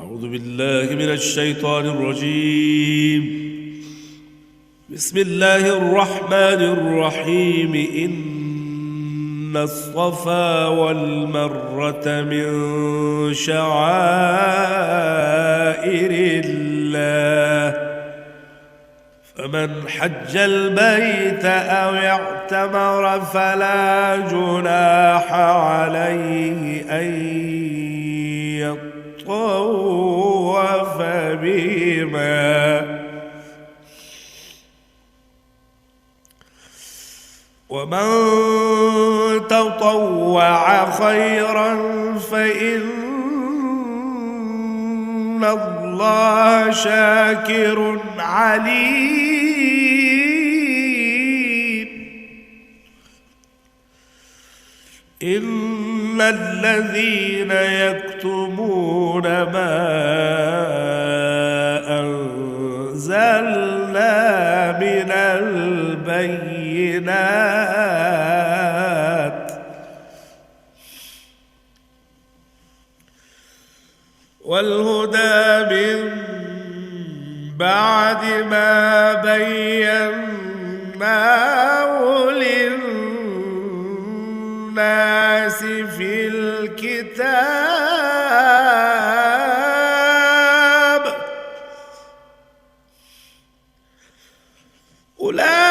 أعوذ بالله من الشيطان الرجيم. بسم الله الرحمن الرحيم. إن الصفا والمروة من شعائر الله، فمن حج البيت أو اعتمر فلا جناح عليه أن يطوف بهما، ومن تطوع خيرا فإن الله شاكر عليم. إن الذين يكتمون ما أنزلنا من البينات والهدى من بعد ما بيناه للناس في الكتاب، أولئك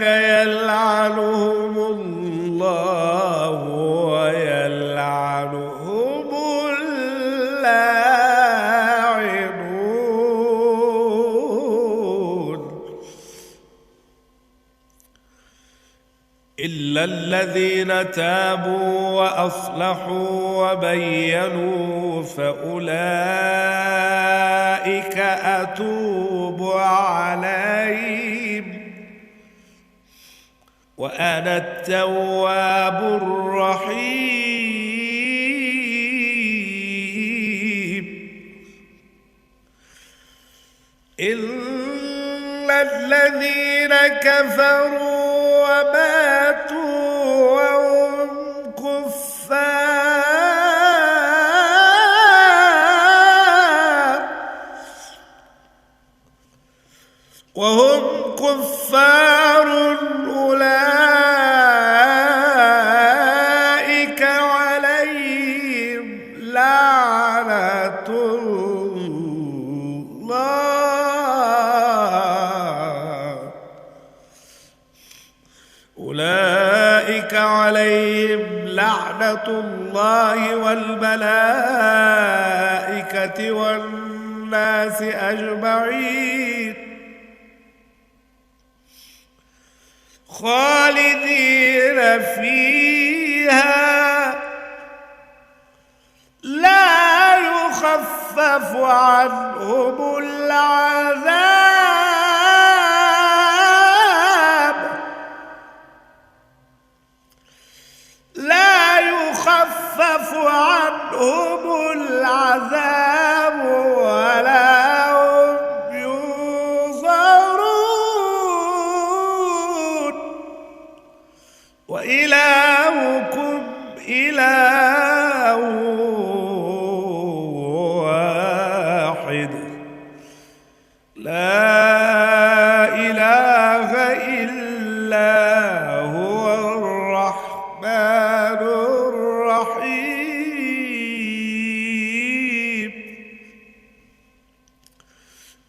يلعنهم الله ويلعنهم اللاعنون، إلا الذين تابوا وأصلحوا وبينوا فأولئك أتوب عليهم، وأنا التواب الرحيم. إن الذين كفروا وماتوا وهم كفار أولئك عليهم لعنة الله، أولئك عليهم لعنة الله والملائكة والناس أجمعين، خالدين فيها لا يخفف عنهم العذاب، لا يخفف عنهم العذاب ولا هم ينظرون، وإلهكم إله واحد لا إله إلا هو الرحمن الرحيم.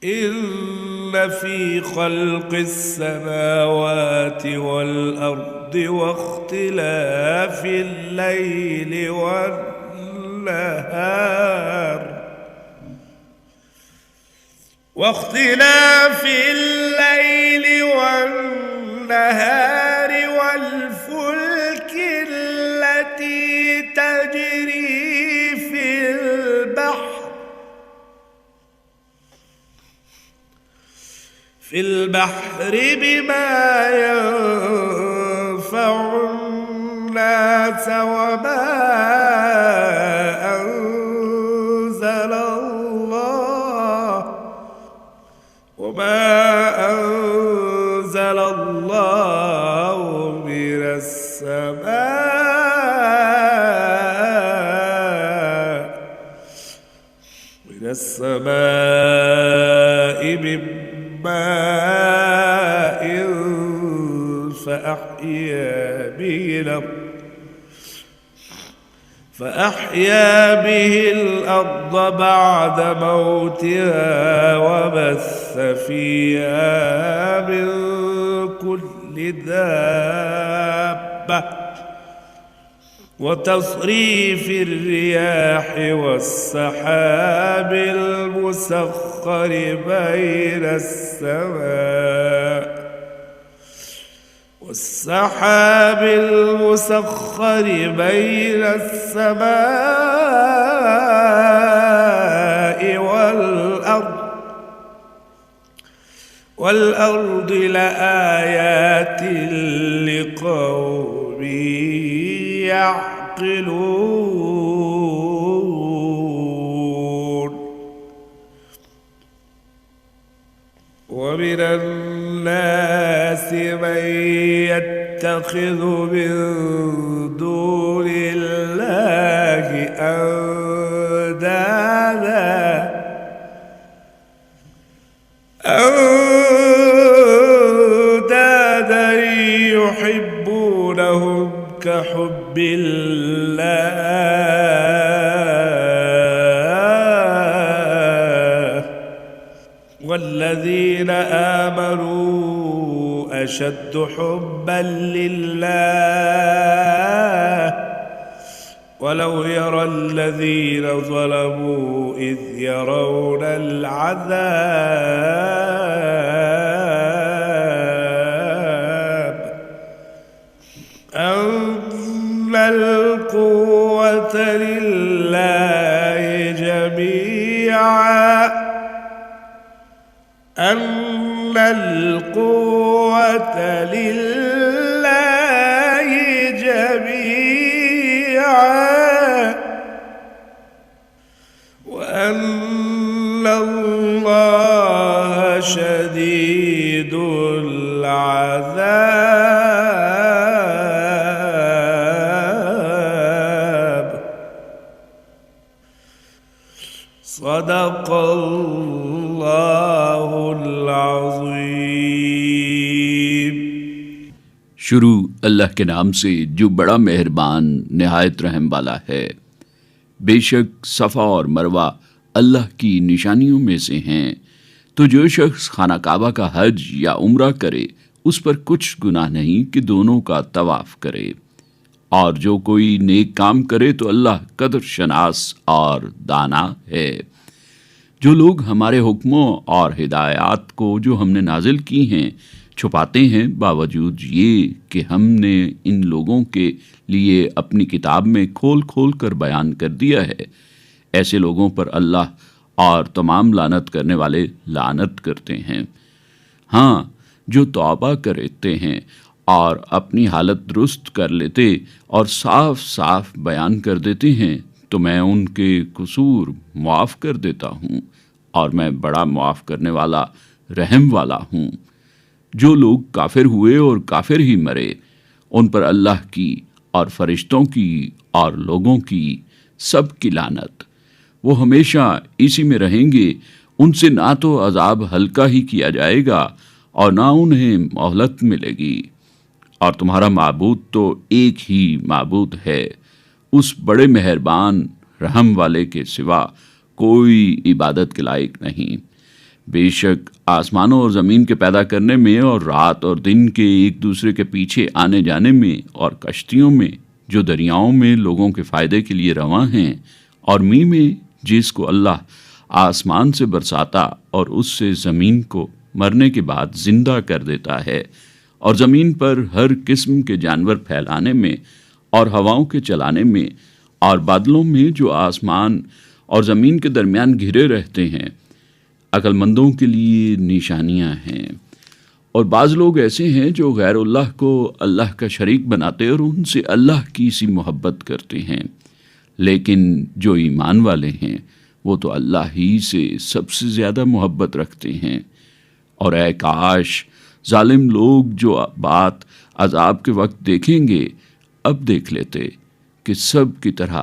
إن في خلق السماوات والأرض واختلاف الليل والنهار والفلك التي تجري في البحر بما ينفع الناس وما أنزل الله من السماء السماء من ماء فأحيا به الأرض بعد موتها وبث فيها من كل دابة وتصريف الرياح والسحاب المسخر بين السماء والأرض لآيات لقوم يعقلون ومن الناس من يتخذ من دون الله أندادا يحبونهم كحب الله والذين آمنوا أشد حبا لله ولو يرى الذين ظلموا إذ يرون العذاب أن القوة لله جميعا وأن الله شديد العذاب صدق اللہ العظیم۔ شروع اللہ کے نام سے جو بڑا مہربان نہایت رحم والا ہے۔ بے شک صفا اور مروہ اللہ کی نشانیوں میں سے ہیں، تو جو شخص خانہ کعبہ کا حج یا عمرہ کرے اس پر کچھ گناہ نہیں کہ دونوں کا طواف کرے، اور جو کوئی نیک کام کرے تو اللہ قدر شناس اور دانا ہے۔ جو لوگ ہمارے حکموں اور ہدایات کو جو ہم نے نازل کی ہیں چھپاتے ہیں، باوجود یہ کہ ہم نے ان لوگوں کے لیے اپنی کتاب میں کھول کھول کر بیان کر دیا ہے، ایسے لوگوں پر اللہ اور تمام لعنت کرنے والے لعنت کرتے ہیں۔ ہاں، جو توبہ کرتے ہیں اور اپنی حالت درست کر لیتے اور صاف صاف بیان کر دیتے ہیں تو میں ان کے قصور معاف کر دیتا ہوں، اور میں بڑا معاف کرنے والا رحم والا ہوں۔ جو لوگ کافر ہوئے اور کافر ہی مرے، ان پر اللہ کی اور فرشتوں کی اور لوگوں کی سب کی لعنت، وہ ہمیشہ اسی میں رہیں گے، ان سے نہ تو عذاب ہلکا ہی کیا جائے گا اور نہ انہیں مہلت ملے گی۔ اور تمہارا معبود تو ایک ہی معبود ہے، اس بڑے مہربان رحم والے کے سوا کوئی عبادت کے لائق نہیں۔ بے شک آسمانوں اور زمین کے پیدا کرنے میں اور رات اور دن کے ایک دوسرے کے پیچھے آنے جانے میں اور کشتیوں میں جو دریاؤں میں لوگوں کے فائدے کے لیے رواں ہیں، اور می میں جس کو اللہ آسمان سے برساتا اور اس سے زمین کو مرنے کے بعد زندہ کر دیتا ہے، اور زمین پر ہر قسم کے جانور پھیلانے میں اور ہواؤں کے چلانے میں اور بادلوں میں جو آسمان اور زمین کے درمیان گھرے رہتے ہیں، عقل مندوں کے لیے نشانیاں ہیں۔ اور بعض لوگ ایسے ہیں جو غیر اللہ کو اللہ کا شریک بناتے اور ان سے اللہ کی سی محبت کرتے ہیں، لیکن جو ایمان والے ہیں وہ تو اللہ ہی سے سب سے زیادہ محبت رکھتے ہیں۔ اور اے کاش ظالم لوگ جو بات عذاب کے وقت دیکھیں گے اب دیکھ لیتے کہ سب کی طرح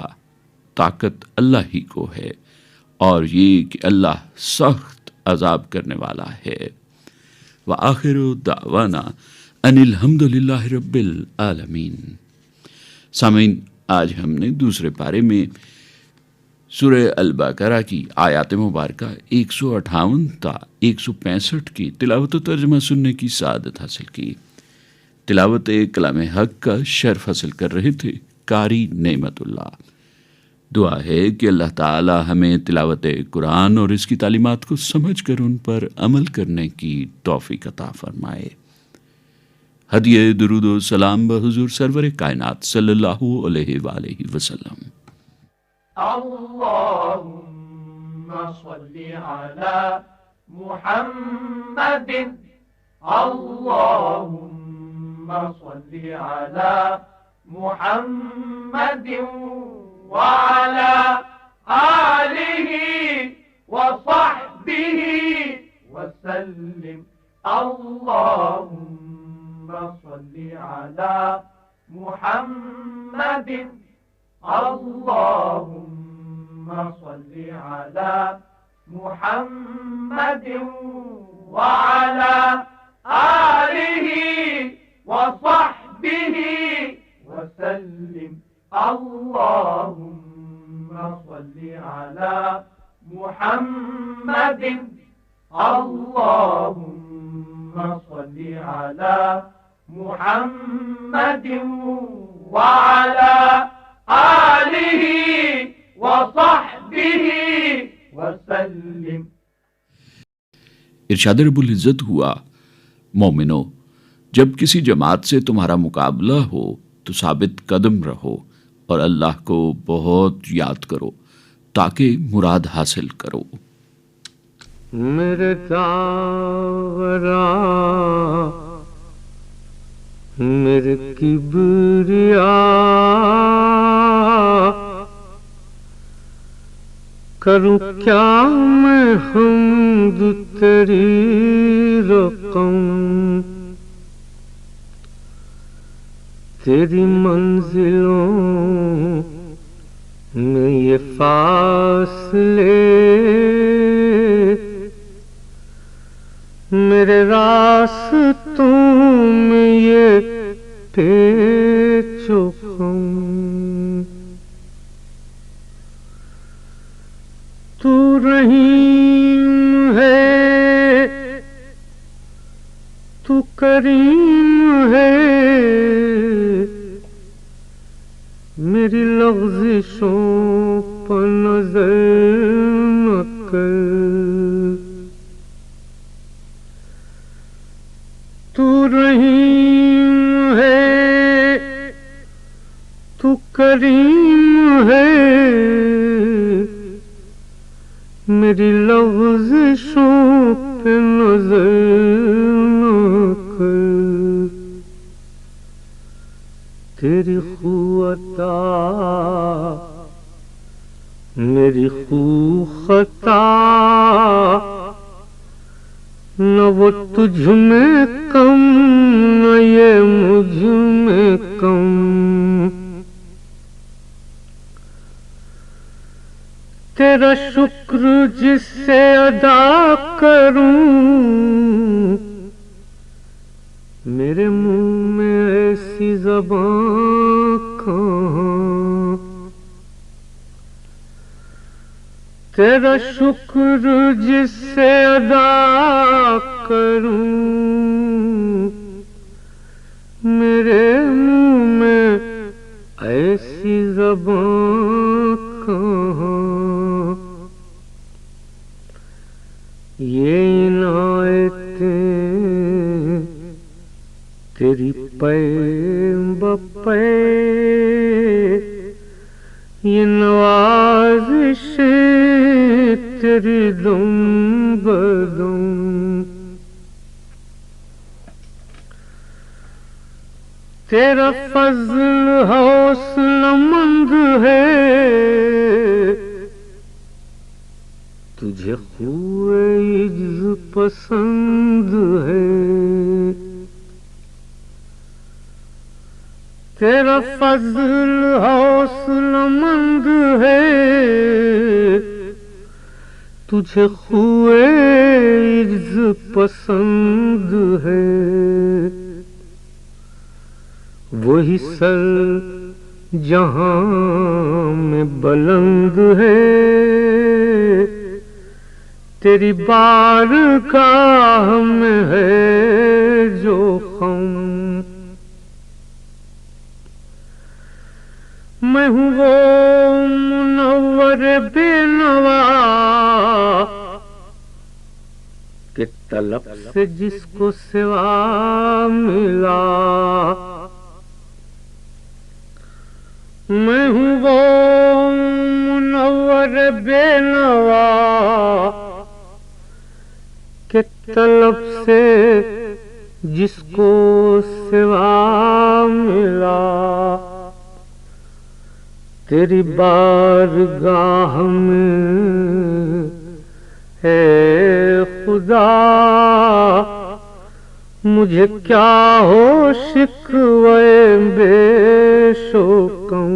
طاقت اللہ ہی کو ہے، اور یہ کہ اللہ سخت عذاب کرنے والا ہے۔ وآخر دعوانا ان الحمد للہ رب العالمین۔ سامعین، آج ہم نے دوسرے پارے میں سورہ البقرہ کی آیات مبارکہ 158 تا 165 کی تلاوت و ترجمہ سننے کی سعادت حاصل کی۔ تلاوت کلام حق کا شرف حاصل کر رہے تھے قاری نعمت اللہ۔ دعا ہے کہ اللہ تعالی ہمیں تلاوت قرآن اور اس کی تعلیمات کو سمجھ کر ان پر عمل کرنے کی توفیق عطا فرمائے۔ ہدیہ درود و سلام بحضور سرور کائنات صلی اللہ علیہ وآلہ وسلم۔ اللهم صل على محمد اللهم صل على محمد وعلى آله وصحبه وسلم اللهم صل على محمد اللهم صل على محمد وعلى آله وصحبه وسلم اللهم صل على محمد اللهم صل على محمد وعلى آلہ وصحبہ وسلم۔ ارشاد رب العزت ہوا، مومنو، جب کسی جماعت سے تمہارا مقابلہ ہو تو ثابت قدم رہو اور اللہ کو بہت یاد کرو تاکہ مراد حاصل کرو۔ میرے داورا میرے کبریا کروں کیا میں حمد تیری رقم، تیری منزلوں میں یہ فاصلے، میرے راستوں میں یہ پیچ و خم، تو رحیم ہے تو کریم ہے، میری لغزشوں پر نظر نہ کر، تو رحیم ہے تو کریم ہے، میری لغزشوں پہ نظر نہ کر، تیری خطا میری خطا، نہ وہ تجھ میں کم نہ یہ مجھ میں کم، تیرا شکر جس سے ادا کروں، میرے منہ میں ایسی زبان کہاں، تیرا شکر جس سے ادا کروں، میرے منہ میں ایسی زبان کہاں، یہ عنایتیں تیری پے بپے، یہ نوازشیں تیری دم بدم، تیرا فضل حوصلہ مند ہے، تجھے خوئے عجز پسند ہے، تیرا فضل حوصلہ مند ہے، تجھے خوئے عرض پسند ہے، وہی سر جہاں میں بلند ہے، تیری بارگاہ میں ہے جو خم، میں ہوں وہ منور بے نوا کہ طلب سے جس کو سوا ملا، میں ہوں وہ منور بے نوا کہ طلب سے جس کو سوا ملا، تیری بارگاہ میں اے خدا مجھے کیا ہو شکوے بے شوکم،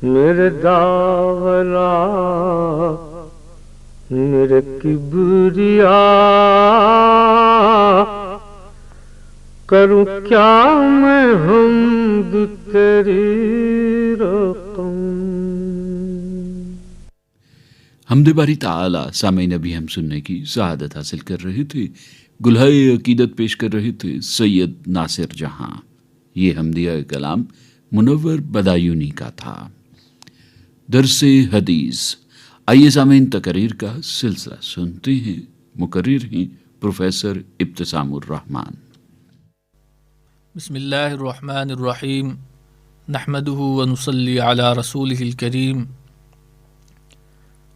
میرے داغلا میرے کبریا، کروں کیا میں حمد تیری رقم۔ حمد باری تعالی سامعین ابھی ہم سننے کی سعادت حاصل کر رہے تھے، گلہائے عقیدت پیش کر رہے تھے سید ناصر جہاں۔ یہ حمدیہ کلام منور بدایونی کا تھا۔ درس حدیث، آئیے سامعین تقریر کا سلسلہ سنتے ہیں۔ مقرر ہیں پروفیسر ابتسام الرحمن۔ بسم اللہ الرحمن الرحیم، نحمده ونصلی علی رسولہ الکریم،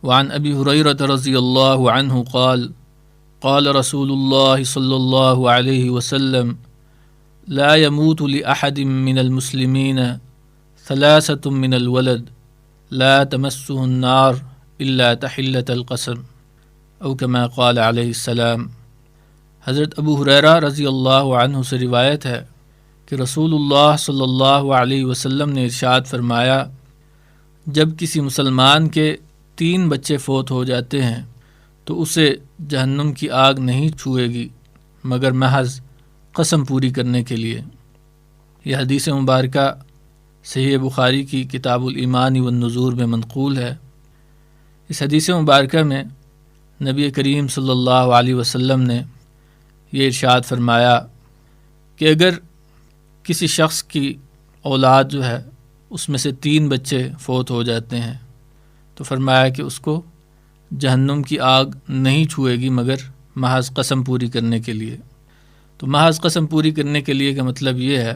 وعن ابی ہریرہ رضی اللہ عنہ قال قال رسول اللہ صلی اللہ علیہ وسلم لا يموت لأحد من المسلمین ثلاثة من الولد لا تمسه النار الا تحلة القسم، او كما قال علیہ السلام۔ حضرت ابو ہریرہ رضی اللہ عنہ سے روایت ہے کہ رسول اللہ صلی اللہ علیہ وسلم نے ارشاد فرمایا، جب کسی مسلمان کے 3 بچے فوت ہو جاتے ہیں تو اسے جہنم کی آگ نہیں چھوئے گی مگر محض قسم پوری کرنے کے لیے۔ یہ حدیث مبارکہ صحیح بخاری کی کتاب الایمان والنذور میں منقول ہے۔ اس حدیث مبارکہ میں نبی کریم صلی اللہ علیہ وسلم نے یہ ارشاد فرمایا کہ اگر کسی شخص کی اولاد جو ہے اس میں سے 3 بچے فوت ہو جاتے ہیں تو فرمایا کہ اس کو جہنم کی آگ نہیں چھوئے گی مگر محض قسم پوری کرنے کے لیے۔ تو محض قسم پوری کرنے کے لیے کا مطلب یہ ہے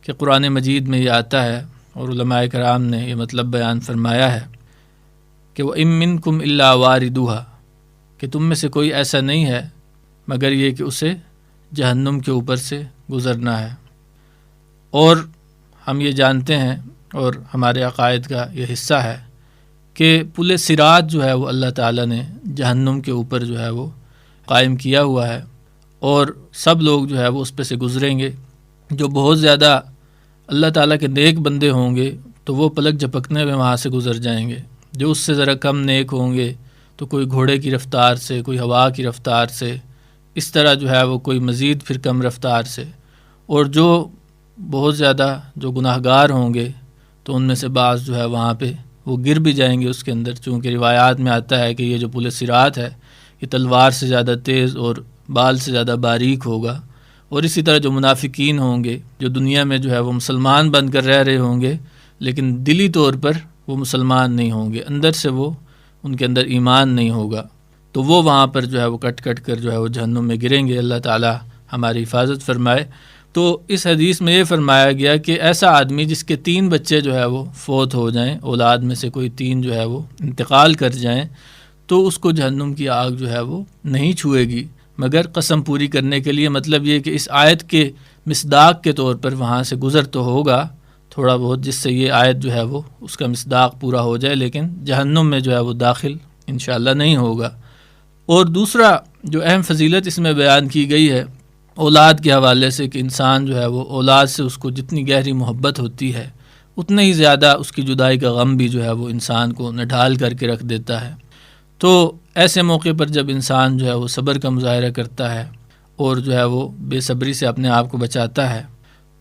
کہ قرآن مجید میں یہ آتا ہے اور علماء کرام نے یہ مطلب بیان فرمایا ہے کہ وَإِن مِّنكُمْ إِلَّا وَارِدُهَا، کہ تم میں سے کوئی ایسا نہیں ہے مگر یہ کہ اسے جہنم کے اوپر سے گزرنا ہے۔ اور ہم یہ جانتے ہیں اور ہمارے عقائد کا یہ حصہ ہے کہ پل صراط جو ہے وہ اللہ تعالیٰ نے جہنم کے اوپر جو ہے وہ قائم کیا ہوا ہے، اور سب لوگ جو ہے وہ اس پہ سے گزریں گے۔ جو بہت زیادہ اللہ تعالیٰ کے نیک بندے ہوں گے تو وہ پلک جھپکنے میں وہاں سے گزر جائیں گے، جو اس سے ذرا کم نیک ہوں گے تو کوئی گھوڑے کی رفتار سے، کوئی ہوا کی رفتار سے، اس طرح جو ہے وہ کوئی مزید پھر کم رفتار سے، اور جو بہت زیادہ جو گناہ گار ہوں گے تو ان میں سے بعض جو ہے وہاں پہ وہ گر بھی جائیں گے اس کے اندر، چونکہ روایات میں آتا ہے کہ یہ جو پل صراط ہے یہ تلوار سے زیادہ تیز اور بال سے زیادہ باریک ہوگا۔ اور اسی طرح جو منافقین ہوں گے، جو دنیا میں جو ہے وہ مسلمان بن کر رہ رہے ہوں گے لیکن دلی طور پر وہ مسلمان نہیں ہوں گے، اندر سے وہ ان کے اندر ایمان نہیں ہوگا، تو وہ وہاں پر جو ہے وہ کٹ کٹ کر جو ہے وہ جہنم میں گریں گے۔ اللہ تعالی ہماری حفاظت فرمائے۔ تو اس حدیث میں یہ فرمایا گیا کہ ایسا آدمی جس کے 3 بچے جو ہے وہ فوت ہو جائیں، اولاد میں سے کوئی 3 جو ہے وہ انتقال کر جائیں، تو اس کو جہنم کی آگ جو ہے وہ نہیں چھوئے گی مگر قسم پوری کرنے کے لیے۔ مطلب یہ کہ اس آیت کے مصداق کے طور پر وہاں سے گزر تو ہوگا تھوڑا بہت، جس سے یہ آیت جو ہے وہ اس کا مصداق پورا ہو جائے، لیکن جہنم میں جو ہے وہ داخل انشاءاللہ نہیں ہوگا۔ اور دوسرا جو اہم فضیلت اس میں بیان کی گئی ہے اولاد کے حوالے سے کہ انسان جو ہے وہ اولاد سے اس کو جتنی گہری محبت ہوتی ہے اتنا ہی زیادہ اس کی جدائی کا غم بھی جو ہے وہ انسان کو نڈھال کر کے رکھ دیتا ہے۔ تو ایسے موقع پر جب انسان جو ہے وہ صبر کا مظاہرہ کرتا ہے اور جو ہے وہ بے صبری سے اپنے آپ کو بچاتا ہے،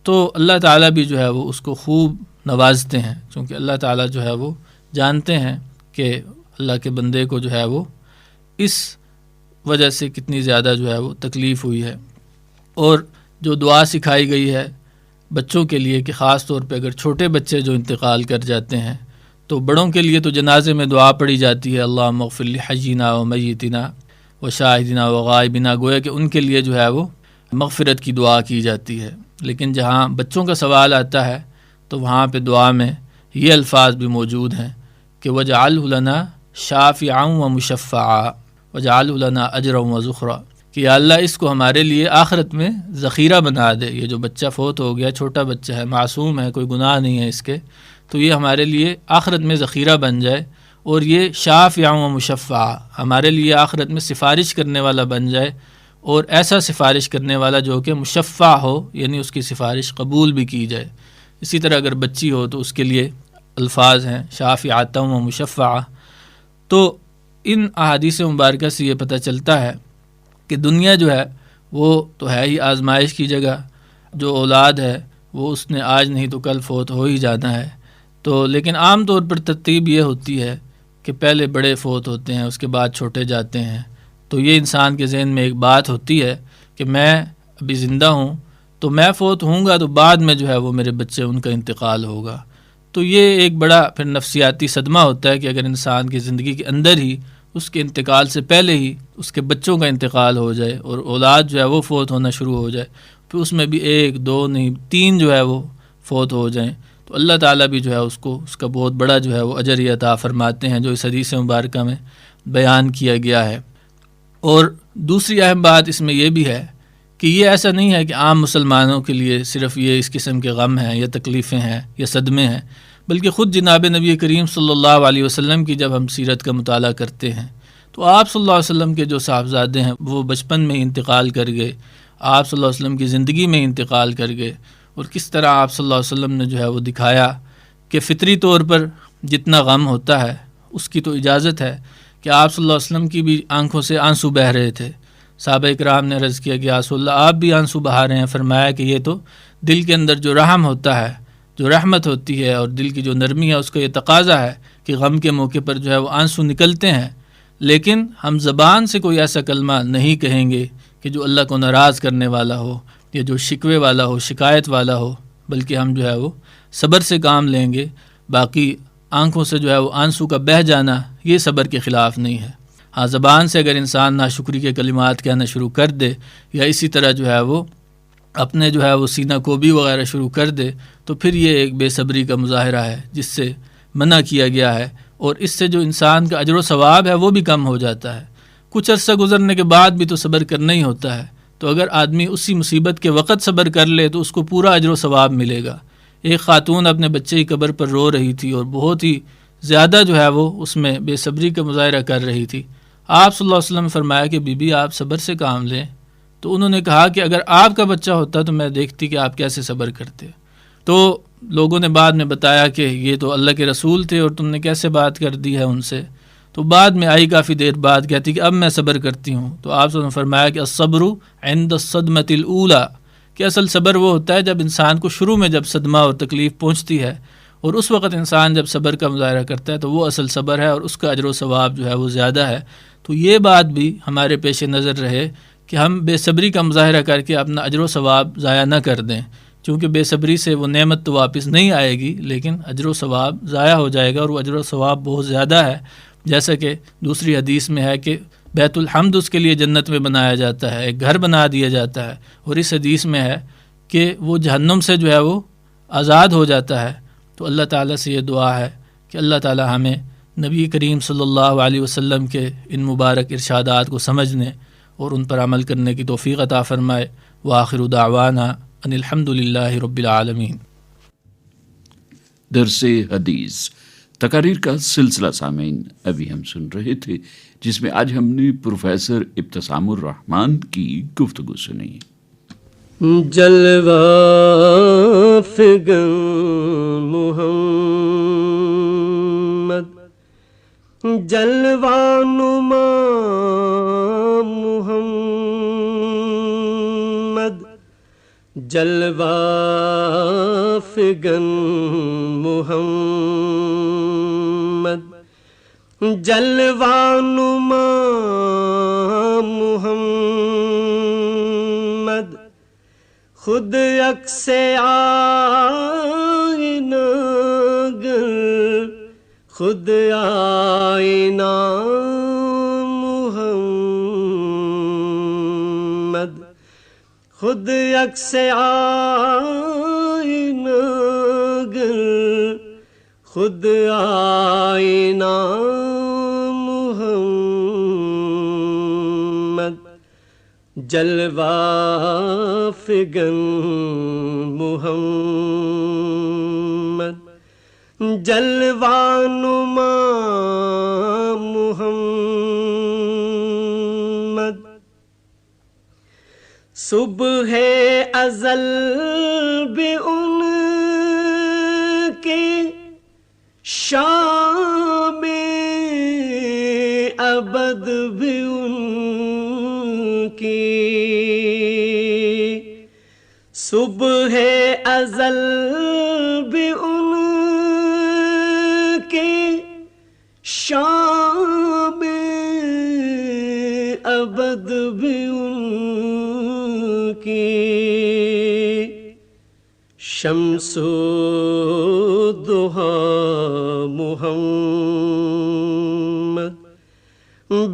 تو اللہ تعالیٰ بھی جو ہے وہ اس کو خوب نوازتے ہیں، کیونکہ اللہ تعالیٰ جو ہے وہ جانتے ہیں کہ اللہ کے بندے کو جو ہے وہ اس وجہ سے کتنی زیادہ جو ہے وہ تکلیف ہوئی ہے۔ اور جو دعا سکھائی گئی ہے بچوں کے لیے کہ خاص طور پہ اگر چھوٹے بچے جو انتقال کر جاتے ہیں تو بڑوں کے لیے تو جنازے میں دعا پڑھی جاتی ہے، اللہم اغفر لحینا و میتنا و شاہدنا و غائبنا، گویا کہ ان کے لیے جو ہے وہ مغفرت کی دعا کی جاتی ہے۔ لیکن جہاں بچوں کا سوال آتا ہے تو وہاں پہ دعا میں یہ الفاظ بھی موجود ہیں کہ وجعلہ لنا شافعا و مشفعا وجعلہ لنا اجرا و ذخرا، کہ یا اللہ اس کو ہمارے لیے آخرت میں ذخیرہ بنا دے۔ یہ جو بچہ فوت ہو گیا، چھوٹا بچہ ہے، معصوم ہے، کوئی گناہ نہیں ہے اس کے، تو یہ ہمارے لیے آخرت میں ذخیرہ بن جائے، اور یہ شافع و مشفع، ہمارے لیے آخرت میں سفارش کرنے والا بن جائے، اور ایسا سفارش کرنے والا جو کہ مشفع ہو، یعنی اس کی سفارش قبول بھی کی جائے۔ اسی طرح اگر بچی ہو تو اس کے لیے الفاظ ہیں شافعۃ و مشفعہ۔ تو ان احادیث مبارکہ سے یہ پتہ چلتا ہے کہ دنیا جو ہے وہ تو ہے ہی آزمائش کی جگہ، جو اولاد ہے وہ اس نے آج نہیں تو کل فوت ہو ہی جانا ہے۔ تو لیکن عام طور پر ترتیب یہ ہوتی ہے کہ پہلے بڑے فوت ہوتے ہیں، اس کے بعد چھوٹے جاتے ہیں۔ تو یہ انسان کے ذہن میں ایک بات ہوتی ہے کہ میں ابھی زندہ ہوں تو میں فوت ہوں گا تو بعد میں جو ہے وہ میرے بچے ان کا انتقال ہوگا۔ تو یہ ایک بڑا پھر نفسیاتی صدمہ ہوتا ہے کہ اگر انسان کی زندگی کے اندر ہی اس کے انتقال سے پہلے ہی اس کے بچوں کا انتقال ہو جائے اور اولاد جو ہے وہ فوت ہونا شروع ہو جائے، پھر اس میں بھی 1 2 نہیں 3 جو ہے وہ فوت ہو جائیں، تو اللہ تعالیٰ بھی جو ہے اس کو اس کا بہت بڑا جو ہے وہ اجر عطا فرماتے ہیں، جو اس حدیث مبارکہ میں بیان کیا گیا ہے۔ اور دوسری اہم بات اس میں یہ بھی ہے کہ یہ ایسا نہیں ہے کہ عام مسلمانوں کے لیے صرف یہ اس قسم کے غم ہیں یا تکلیفیں ہیں یا صدمے ہیں، بلکہ خود جناب نبی کریم صلی اللہ علیہ وسلم کی جب ہم سیرت کا مطالعہ کرتے ہیں تو آپ صلی اللہ علیہ وسلم کے جو صاحبزادے ہیں وہ بچپن میں انتقال کر گئے، آپ صلی اللہ علیہ وسلم کی زندگی میں انتقال کر گئے، اور کس طرح آپ صلی اللہ علیہ وسلم نے جو ہے وہ دکھایا کہ فطری طور پر جتنا غم ہوتا ہے اس کی تو اجازت ہے کہ آپ صلی اللہ علیہ وسلم کی بھی آنکھوں سے آنسو بہہ رہے تھے۔ صحابہ کرام نے عرض کیا کہ یا رسول اللہ آپ بھی آنسو بہا رہے ہیں، فرمایا کہ یہ تو دل کے اندر جو رحم ہوتا ہے، جو رحمت ہوتی ہے اور دل کی جو نرمی ہے، اس کا یہ تقاضا ہے کہ غم کے موقع پر جو ہے وہ آنسو نکلتے ہیں، لیکن ہم زبان سے کوئی ایسا کلمہ نہیں کہیں گے کہ جو اللہ کو ناراض کرنے والا ہو یا جو شکوے والا ہو، شکایت والا ہو، بلکہ ہم جو ہے وہ صبر سے کام لیں گے۔ باقی آنکھوں سے جو ہے وہ آنسو کا بہہ جانا یہ صبر کے خلاف نہیں ہے۔ ہاں زبان سے اگر انسان ناشکری کے کلمات کہنا شروع کر دے یا اسی طرح جو ہے وہ اپنے جو ہے وہ سینہ کوبی وغیرہ شروع کر دے تو پھر یہ ایک بے صبری کا مظاہرہ ہے جس سے منع کیا گیا ہے، اور اس سے جو انسان کا اجر و ثواب ہے وہ بھی کم ہو جاتا ہے۔ کچھ عرصہ گزرنے کے بعد بھی تو صبر کرنا ہی ہوتا ہے، تو اگر آدمی اسی مصیبت کے وقت صبر کر لے تو اس کو پورا اجر و ثواب ملے گا۔ ایک خاتون اپنے بچے کی قبر پر رو رہی تھی اور بہت ہی زیادہ جو ہے وہ اس میں بے صبری کا مظاہرہ کر رہی تھی۔ آپ صلی اللہ علیہ وسلم نے فرمایا کہ بی بی آپ صبر سے کام لیں، تو انہوں نے کہا کہ اگر آپ کا بچہ ہوتا تو میں دیکھتی کہ آپ کیسے صبر کرتے۔ تو لوگوں نے بعد میں بتایا کہ یہ تو اللہ کے رسول تھے اور تم نے کیسے بات کر دی ہے ان سے، تو بعد میں آئی کافی دیر بعد کہتی کہ اب میں صبر کرتی ہوں۔ تو آپ صلی اللہ علیہ وسلم نے فرمایا کہ الصبر عند الصدمۃ الاولی، کہ اصل صبر وہ ہوتا ہے جب انسان کو شروع میں جب صدمہ اور تکلیف پہنچتی ہے، اور اس وقت انسان جب صبر کا مظاہرہ کرتا ہے تو وہ اصل صبر ہے اور اس کا اجر و ثواب جو ہے وہ زیادہ ہے۔ تو یہ بات بھی ہمارے پیش نظر رہے کہ ہم بے صبری کا مظاہرہ کر کے اپنا اجر و ثواب ضائع نہ کر دیں، کیونکہ بے صبری سے وہ نعمت تو واپس نہیں آئے گی لیکن اجر و ثواب ضائع ہو جائے گا، اور وہ اجر و ثواب بہت زیادہ ہے۔ جیسا کہ دوسری حدیث میں ہے کہ بیت الحمد اس کے لیے جنت میں بنایا جاتا ہے، ایک گھر بنا دیا جاتا ہے، اور اس حدیث میں ہے کہ وہ جہنم سے جو ہے وہ آزاد ہو جاتا ہے۔ تو اللہ تعالیٰ سے یہ دعا ہے کہ اللہ تعالیٰ ہمیں نبی کریم صلی اللہ علیہ وسلم کے ان مبارک ارشادات کو سمجھنے اور ان پر عمل کرنے کی توفیق عطا فرمائے۔ وآخر دعوانا ان الحمد للہ رب العالمین۔ درس حدیث تقاریر کا سلسلہ سامعین ابھی ہم سن رہے تھے، جس میں آج ہم نے پروفیسر ابتسام الرحمان کی گفتگو سنی۔ جلوہ فگن محمد، جلوہ نما محمد، جلوہ فگن محمد، جلوہ نما محمد، خود عکس آئینہ گر، خود آئینہ محمد، خود عکس آئینہ گر، خود آئینہ محمد، جلوہ فگن محمد، جلوہ نما محمد، صبح ازل بھی ان کی، شام ابد بھی ان کی، صبح ازل بھی ان کی، شام ابد بھی ان کی، شمس و ضحا محمد،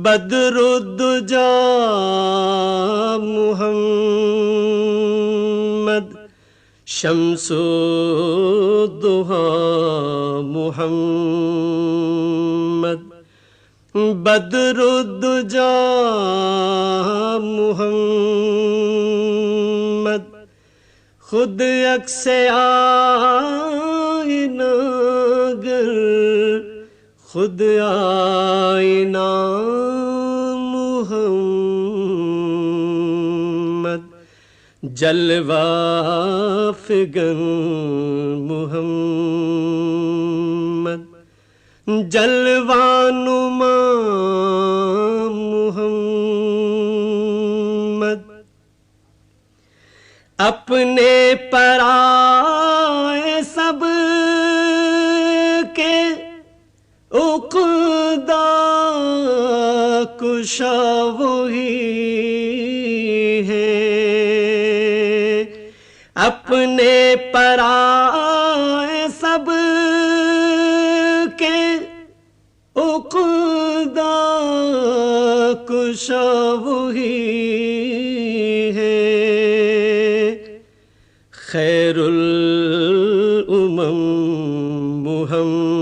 بدر الدجا محمد، شمس و ضحا محمد، بدر الدجا محمد، خود عکس آئینہ گر، خود آئینہ محمد، جلوہ فگن محمد، جلوہ نما محمد، اپنے پرائے سب کے عقدہ کشا وہی ہے، اپنے پرائے سب کے عقدہ کشا وہی ہے، خیر الامم محمد،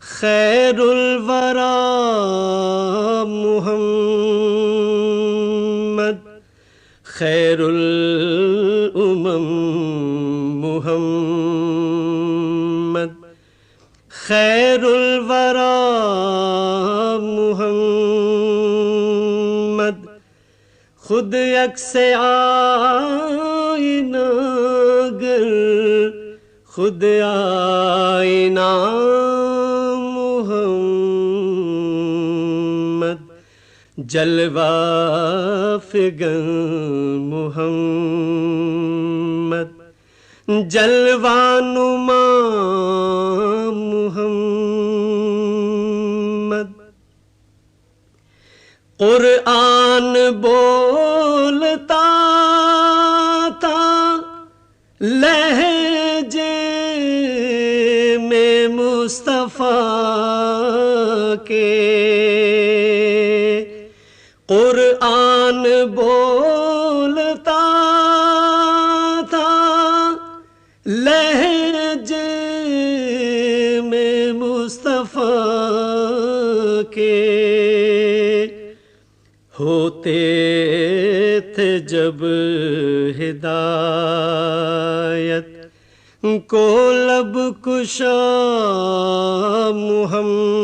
خیر الورا محمد، خیر الامم محمد، خیر الورا محمد، خود عکس آئینہ گر، خود آئینہ محمد، جلوہ فگن محمد، جلوہ نما محمد، قرآن بولتا تھا لہجے میں مصطفیٰ کے، قرآن بولتا تھا لہجے میں مصطفیٰ کے، ہوتے تھے جب ہدایت کو لب کشا محمد،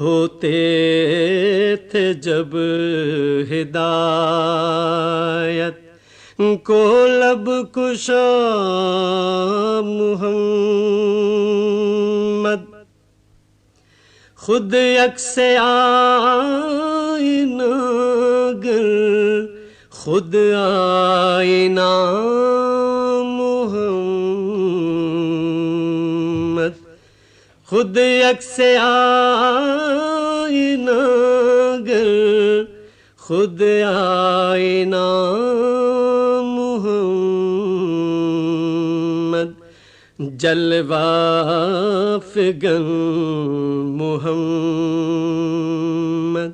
ہوتے تھے جب ہدایت کو لب کشا محمد، خود یکس آئینہ گر خود آئینہ محمد، خود یکس آئینہ گر خود آئینہ محمد، جلوہ فگن محمد،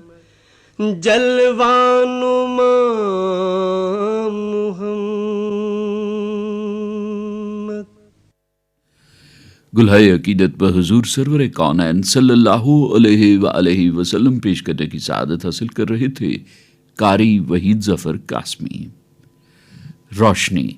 جلوہ نما محمد۔ گلہائے عقیدت پر حضور سرور کونین صلی اللہ علیہ وآلہ وسلم پیش کرنے کی سعادت حاصل کر رہے تھے قاری وحید ظفر قاسمی۔ روشنی،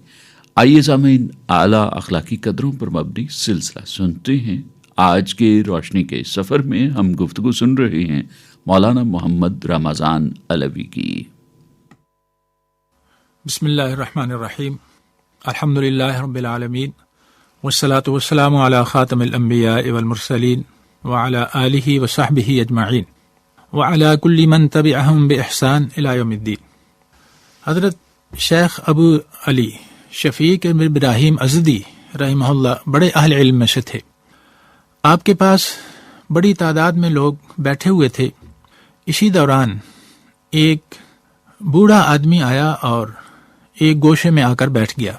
آئیے سامعین اعلیٰ اخلاقی قدروں پر مبنی سلسلہ سنتے ہیں۔ آج کے روشنی کے سفر میں ہم گفتگو سن رہے ہیں مولانا محمد رمضان علوی کی۔ بسم اللہ الرحمن الرحیم، الحمدللہ رب العالمین، والصلاة والسلام علی خاتم الانبیاء والمرسلین وعلی آلہ وصحبہ اجمعین وعلی کل من تبعہم بإحسان الی یوم الدین۔ حضرت شیخ ابو علی شفیق ابراہیم ازدی رحمہ اللہ بڑے اہل علم میں سے تھے۔ آپ کے پاس بڑی تعداد میں لوگ بیٹھے ہوئے تھے۔ اسی دوران ایک بوڑھا آدمی آیا اور ایک گوشے میں آ کر بیٹھ گیا۔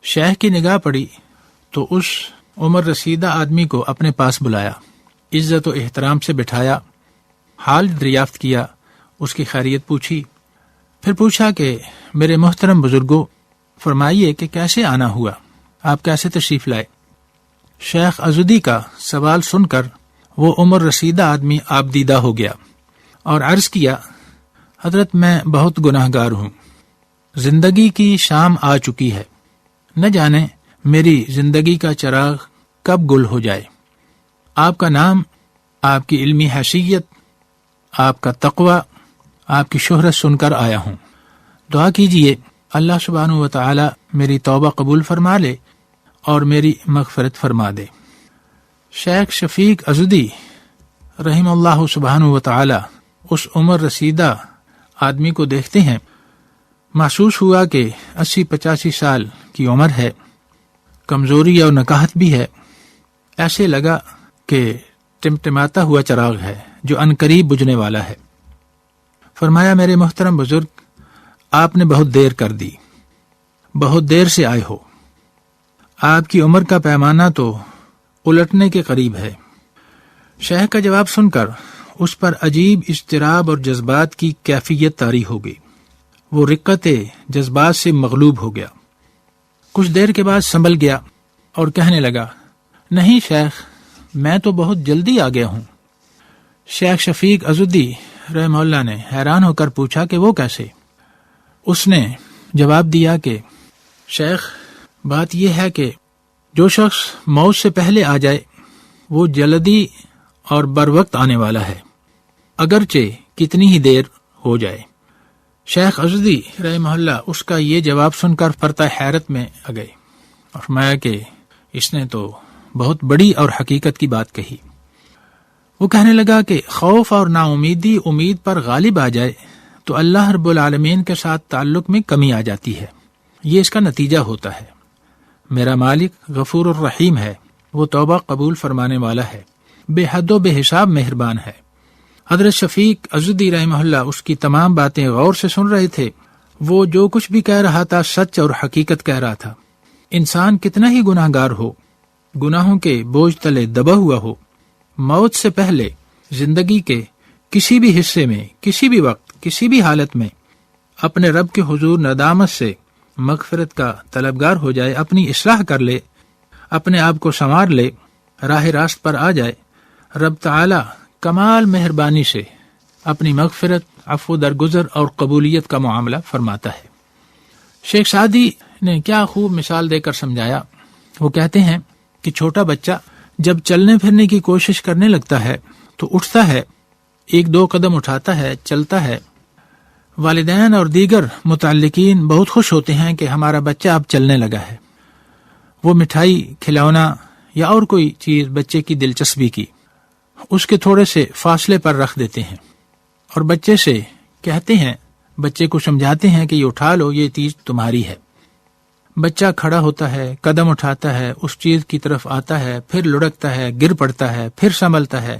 شیخ کی نگاہ پڑی تو اس عمر رسیدہ آدمی کو اپنے پاس بلایا، عزت و احترام سے بٹھایا، حال دریافت کیا، اس کی خیریت پوچھی، پھر پوچھا کہ میرے محترم بزرگوں، فرمائیے کہ کیسے آنا ہوا، آپ کیسے تشریف لائے؟ شیخ ازدی کا سوال سن کر وہ عمر رسیدہ آدمی آبدیدہ ہو گیا اور عرض کیا، حضرت میں بہت گناہ گار ہوں، زندگی کی شام آ چکی ہے، نہ جانے میری زندگی کا چراغ کب گل ہو جائے۔ آپ کا نام، آپ کی علمی حیثیت، آپ کا تقوی، آپ کی شہرت سن کر آیا ہوں، دعا کیجئے اللہ سبحانہ و تعالی میری توبہ قبول فرما لے اور میری مغفرت فرما دے۔ شیخ شفیق ازدی رحم اللہ سبحانہ و تعالی اس عمر رسیدہ آدمی کو دیکھتے ہیں، محسوس ہوا کہ 80-85 سال کی عمر ہے، کمزوری اور نکاہت بھی ہے، ایسے لگا کہ ٹمٹماتا ہوا چراغ ہے جو عنقریب بجھنے والا ہے۔ فرمایا، میرے محترم بزرگ، آپ نے بہت دیر کر دی، بہت دیر سے آئے ہو، آپ کی عمر کا پیمانہ تو الٹنے کے قریب ہے۔ شیخ کا جواب سن کر اس پر عجیب اضطراب اور جذبات کی کیفیت طاری ہو گئی، وہ رقت جذبات سے مغلوب ہو گیا۔ کچھ دیر کے بعد سنبھل گیا اور کہنے لگا، نہیں شیخ، میں تو بہت جلدی آ گیا ہوں۔ شیخ شفیق ازدی رحمہ اللہ نے حیران ہو کر پوچھا کہ وہ کیسے؟ اس نے جواب دیا کہ شیخ، بات یہ ہے کہ جو شخص موت سے پہلے آ جائے وہ جلدی اور بر وقت آنے والا ہے، اگرچہ کتنی ہی دیر ہو جائے۔ شیخ ازدی رحمہ اللہ اس کا یہ جواب سن کر پرتہ حیرت میں آ گئے اور فرمایا کہ اس نے تو بہت بڑی اور حقیقت کی بات کہی۔ وہ کہنے لگا کہ خوف اور نا امیدی امید پر غالب آ جائے تو اللہ رب العالمین کے ساتھ تعلق میں کمی آ جاتی ہے، یہ اس کا نتیجہ ہوتا ہے۔ میرا مالک غفور الرحیم ہے، وہ توبہ قبول فرمانے والا ہے، بے حد و بے حساب مہربان ہے۔ حضرت شفیق ازدی رحمہ اللہ اس کی تمام باتیں غور سے سن رہے تھے۔ وہ جو کچھ بھی کہہ رہا تھا سچ اور حقیقت کہہ رہا تھا۔ انسان کتنا ہی گناہ گار ہو، گناہوں کے بوجھ تلے دبا ہوا ہو، موت سے پہلے زندگی کے کسی بھی حصے میں، کسی بھی وقت، کسی بھی حالت میں اپنے رب کے حضور ندامت سے مغفرت کا طلبگار ہو جائے، اپنی اصلاح کر لے، اپنے آپ کو سنوار لے، راہ راست پر آ جائے، رب تعالی کمال مہربانی سے اپنی مغفرت، عفو درگزر اور قبولیت کا معاملہ فرماتا ہے۔ شیخ سعدی نے کیا خوب مثال دے کر سمجھایا۔ وہ کہتے ہیں کہ چھوٹا بچہ جب چلنے پھرنے کی کوشش کرنے لگتا ہے تو تو اٹھتا ہے، ایک دو قدم اٹھاتا ہے، چلتا ہے، والدین اور دیگر متعلقین بہت خوش ہوتے ہیں کہ ہمارا بچہ اب چلنے لگا ہے۔ وہ مٹھائی، کھلونا یا اور کوئی چیز بچے کی دلچسپی کی اس کے تھوڑے سے فاصلے پر رکھ دیتے ہیں اور بچے سے کہتے ہیں، بچے کو سمجھاتے ہیں کہ یہ اٹھا لو، یہ چیز تمہاری ہے۔ بچہ کھڑا ہوتا ہے، قدم اٹھاتا ہے، اس چیز کی طرف آتا ہے، پھر لڑکتا ہے، گر پڑتا ہے، پھر سنبھلتا ہے،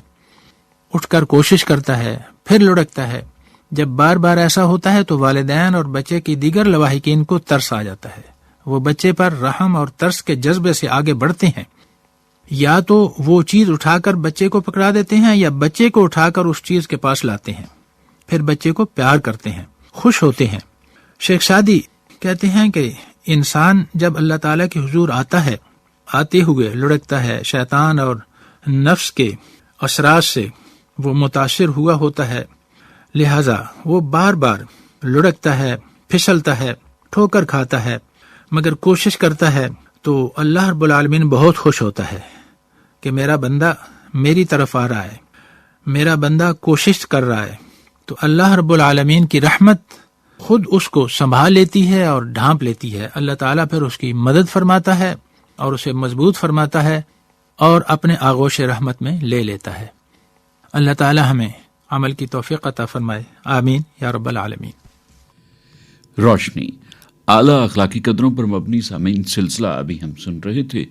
اٹھ کر کوشش کرتا ہے، پھر لڑکتا ہے۔ جب بار بار ایسا ہوتا ہے تو والدین اور بچے کی دیگر لواحقین کو ترس آ جاتا ہے، وہ بچے پر رحم اور ترس کے جذبے سے آگے بڑھتے ہیں، یا تو وہ چیز اٹھا کر بچے کو پکڑا دیتے ہیں یا بچے کو اٹھا کر اس چیز کے پاس لاتے ہیں، پھر بچے کو پیار کرتے ہیں، خوش ہوتے ہیں۔ شیخ سعدی کہتے ہیں کہ انسان جب اللہ تعالیٰ کے حضور آتا ہے، آتے ہوئے لڑکتا ہے، شیطان اور نفس کے اثرات سے وہ متاثر ہوا ہوتا ہے، لہذا وہ بار بار لڑکتا ہے، پھسلتا ہے، ٹھوکر کھاتا ہے، مگر کوشش کرتا ہے تو اللہ رب العالمین بہت خوش ہوتا ہے کہ میرا بندہ میری طرف آ رہا ہے، میرا بندہ کوشش کر رہا ہے، تو اللہ رب العالمین کی رحمت خود اس کو سنبھال لیتی ہے اور ڈھانپ لیتی ہے۔ اللہ تعالیٰ پھر اس کی مدد فرماتا ہے اور اسے مضبوط فرماتا ہے اور اپنے آغوش رحمت میں لے لیتا ہے۔ اللہ تعالیٰ ہمیں عمل کی توفیق عطا فرمائے، آمین یا رب العالمین۔ روشنی، اعلیٰ اخلاقی قدروں پر مبنی سامعین سلسلہ ابھی ہم سن رہے تھے،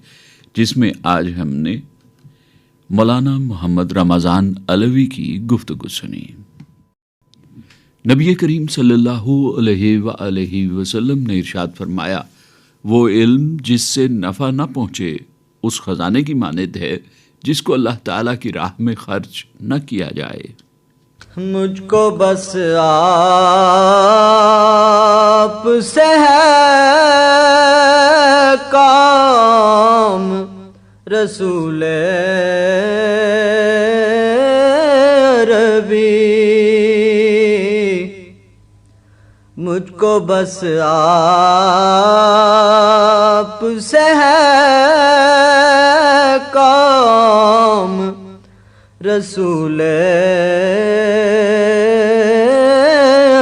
جس میں آج ہم نے مولانا محمد رمضان علوی کی گفتگو سنی۔ نبی کریم صلی اللہ علیہ وآلہ وسلم نے ارشاد فرمایا، وہ علم جس سے نفع نہ پہنچے اس خزانے کی مانند ہے جس کو اللہ تعالیٰ کی راہ میں خرچ نہ کیا جائے۔ مجھ کو بس آپ سے ہے کام، رسول عربی، مجھ کو بس آپ سے ہے کام، رسول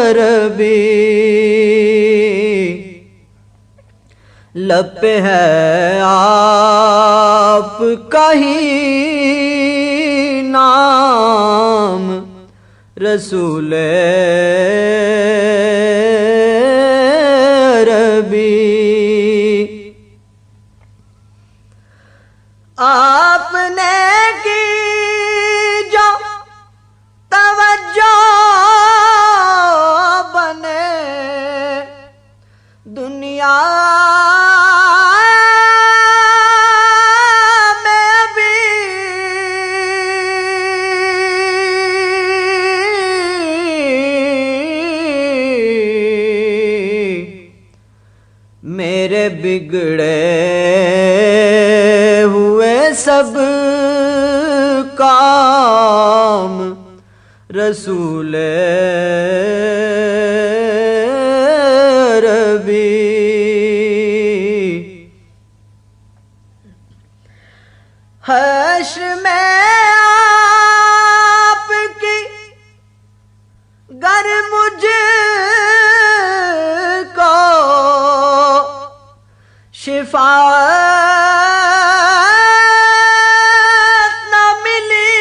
عربی، لب پہ ہے آپ کا ہی نام، رسول عربی، آپ نے کی جو توجہ بنے دنیا میں بھی، میرے بگڑے ہوئے سب کام، رسول عربی، حشر میں آپ کی گر مجھ کو شفاعت نہ ملی،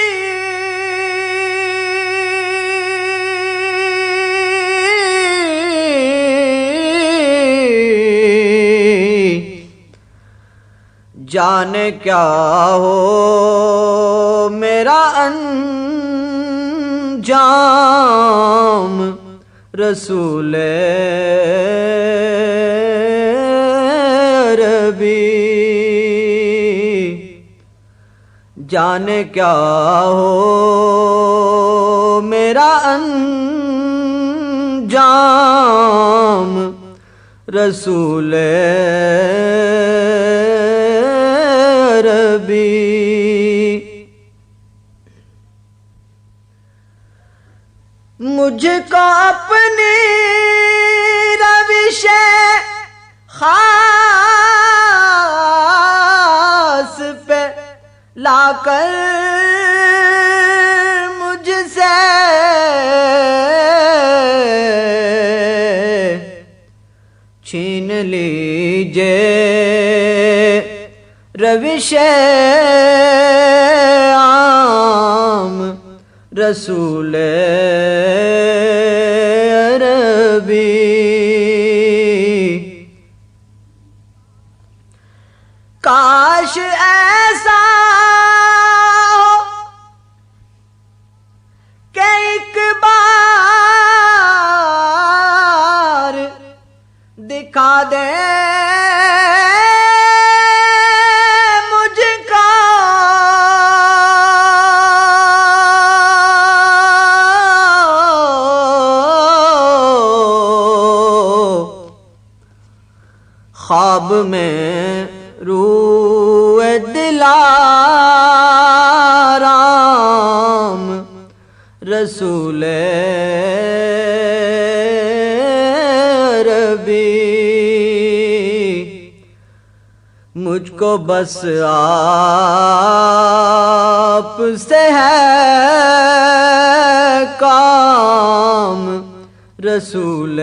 جانے کیا ہو میرا انجام، رسول عربی، جانے کیا ہو میرا انجام، رسول عربی، مجھ کو اپنی روش خاص پہ لا کر سے چھین لیجے روش عام رسول عربی. کاش ایسا ہو کہ ایک بار دکھا دے مجھ کو خواب میں روح دلارام رسول عربی. مجھ کو بس آپ سے ہے کام رسول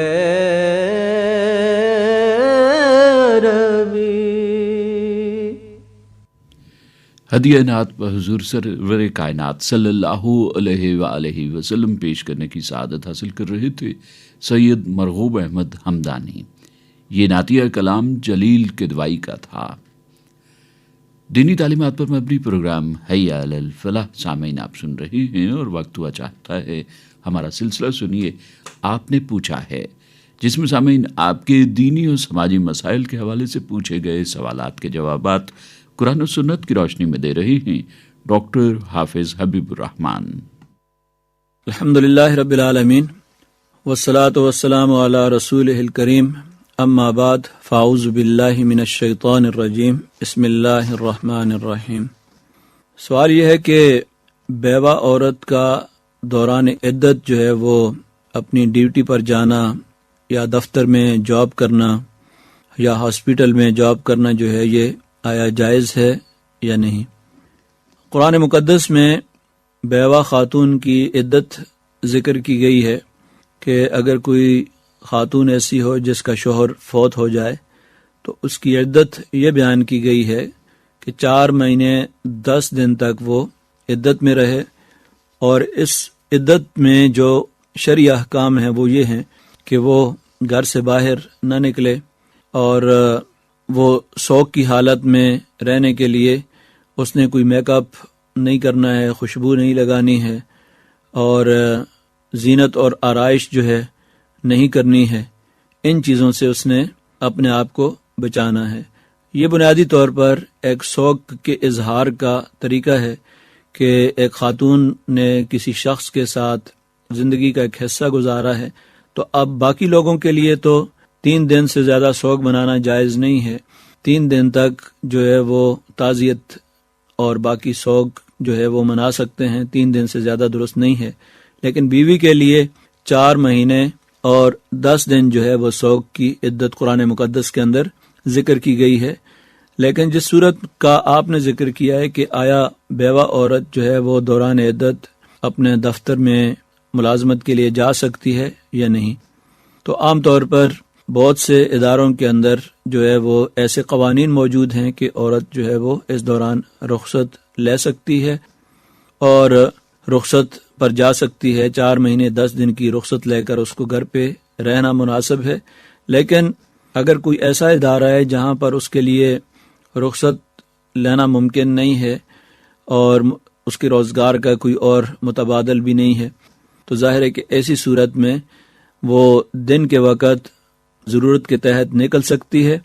عربی. ہدیہ نعت حضور سرور کائنات صلی اللہ علیہ وآلہ وسلم پیش کرنے کی سعادت حاصل کر رہے تھے سید مرغوب احمد ہمدانی. یہ نعتیہ کلام جلیل کدوائی کا تھا. دینی تعلیمات پر مبنی پروگرام حی علی الفلاح سامعین آپ سن رہے ہیں، اور وقت ہوا چاہتا ہے ہمارا سلسلہ سنیے آپ نے پوچھا ہے، جس میں سامعین آپ کے دینی اور سماجی مسائل کے حوالے سے پوچھے گئے سوالات کے جوابات قرآن و سنت کی روشنی میں دے رہے ہیں ڈاکٹر حافظ حبیب الرحمان. الحمدللہ رب العالمین والصلاة والسلام علی رسولہ الکریم، اما بعد فاعوذ باللہ من الشیطان الرجیم، بسم اللہ الرحمن الرحیم. سوال یہ ہے کہ بیوہ عورت کا دوران عدت جو ہے وہ اپنی ڈیوٹی پر جانا یا دفتر میں جاب کرنا یا ہاسپٹل میں جاب کرنا جو ہے یہ آیا جائز ہے یا نہیں؟ قرآن مقدس میں بیوہ خاتون کی عدت ذکر کی گئی ہے کہ اگر کوئی خاتون ایسی ہو جس کا شوہر فوت ہو جائے تو اس کی عدت یہ بیان کی گئی ہے کہ 4 مہینے 10 دن تک وہ عدت میں رہے، اور اس عدت میں جو شرعی احکام ہیں وہ یہ ہیں کہ وہ گھر سے باہر نہ نکلے، اور وہ شوق کی حالت میں رہنے کے لیے اس نے کوئی میک اپ نہیں کرنا ہے، خوشبو نہیں لگانی ہے، اور زینت اور آرائش جو ہے نہیں کرنی ہے. ان چیزوں سے اس نے اپنے آپ کو بچانا ہے. یہ بنیادی طور پر ایک شوق کے اظہار کا طریقہ ہے کہ ایک خاتون نے کسی شخص کے ساتھ زندگی کا ایک حصہ گزارا ہے، تو اب باقی لوگوں کے لیے تو 3 دن سے زیادہ شوق منانا جائز نہیں ہے. 3 دن تک جو ہے وہ تعزیت اور باقی شوق جو ہے وہ منا سکتے ہیں، 3 دن سے زیادہ درست نہیں ہے. لیکن بیوی کے لیے 4 مہینے اور 10 دن جو ہے وہ شوق کی عدت قرآن مقدس کے اندر ذکر کی گئی ہے. لیکن جس صورت کا آپ نے ذکر کیا ہے کہ آیا بیوہ عورت جو ہے وہ دوران عدت اپنے دفتر میں ملازمت کے لیے جا سکتی ہے یا نہیں، تو عام طور پر بہت سے اداروں کے اندر جو ہے وہ ایسے قوانین موجود ہیں کہ عورت جو ہے وہ اس دوران رخصت لے سکتی ہے اور رخصت پر جا سکتی ہے. 4 مہینے 10 دن کی رخصت لے کر اس کو گھر پہ رہنا مناسب ہے. لیکن اگر کوئی ایسا ادارہ ہے جہاں پر اس کے لیے رخصت لینا ممکن نہیں ہے اور اس کے روزگار کا کوئی اور متبادل بھی نہیں ہے، تو ظاہر ہے کہ ایسی صورت میں وہ دن کے وقت ضرورت کے تحت نکل سکتی ہے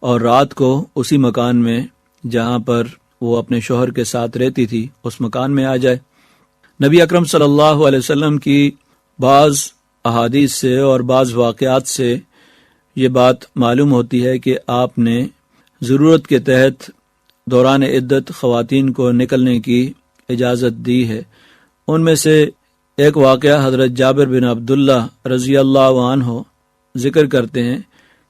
اور رات کو اسی مکان میں جہاں پر وہ اپنے شوہر کے ساتھ رہتی تھی اس مکان میں آ جائے. نبی اکرم صلی اللہ علیہ وسلم کی بعض احادیث سے اور بعض واقعات سے یہ بات معلوم ہوتی ہے کہ آپ نے ضرورت کے تحت دوران عدت خواتین کو نکلنے کی اجازت دی ہے. ان میں سے ایک واقعہ حضرت جابر بن عبداللہ رضی اللہ عنہ ذکر کرتے ہیں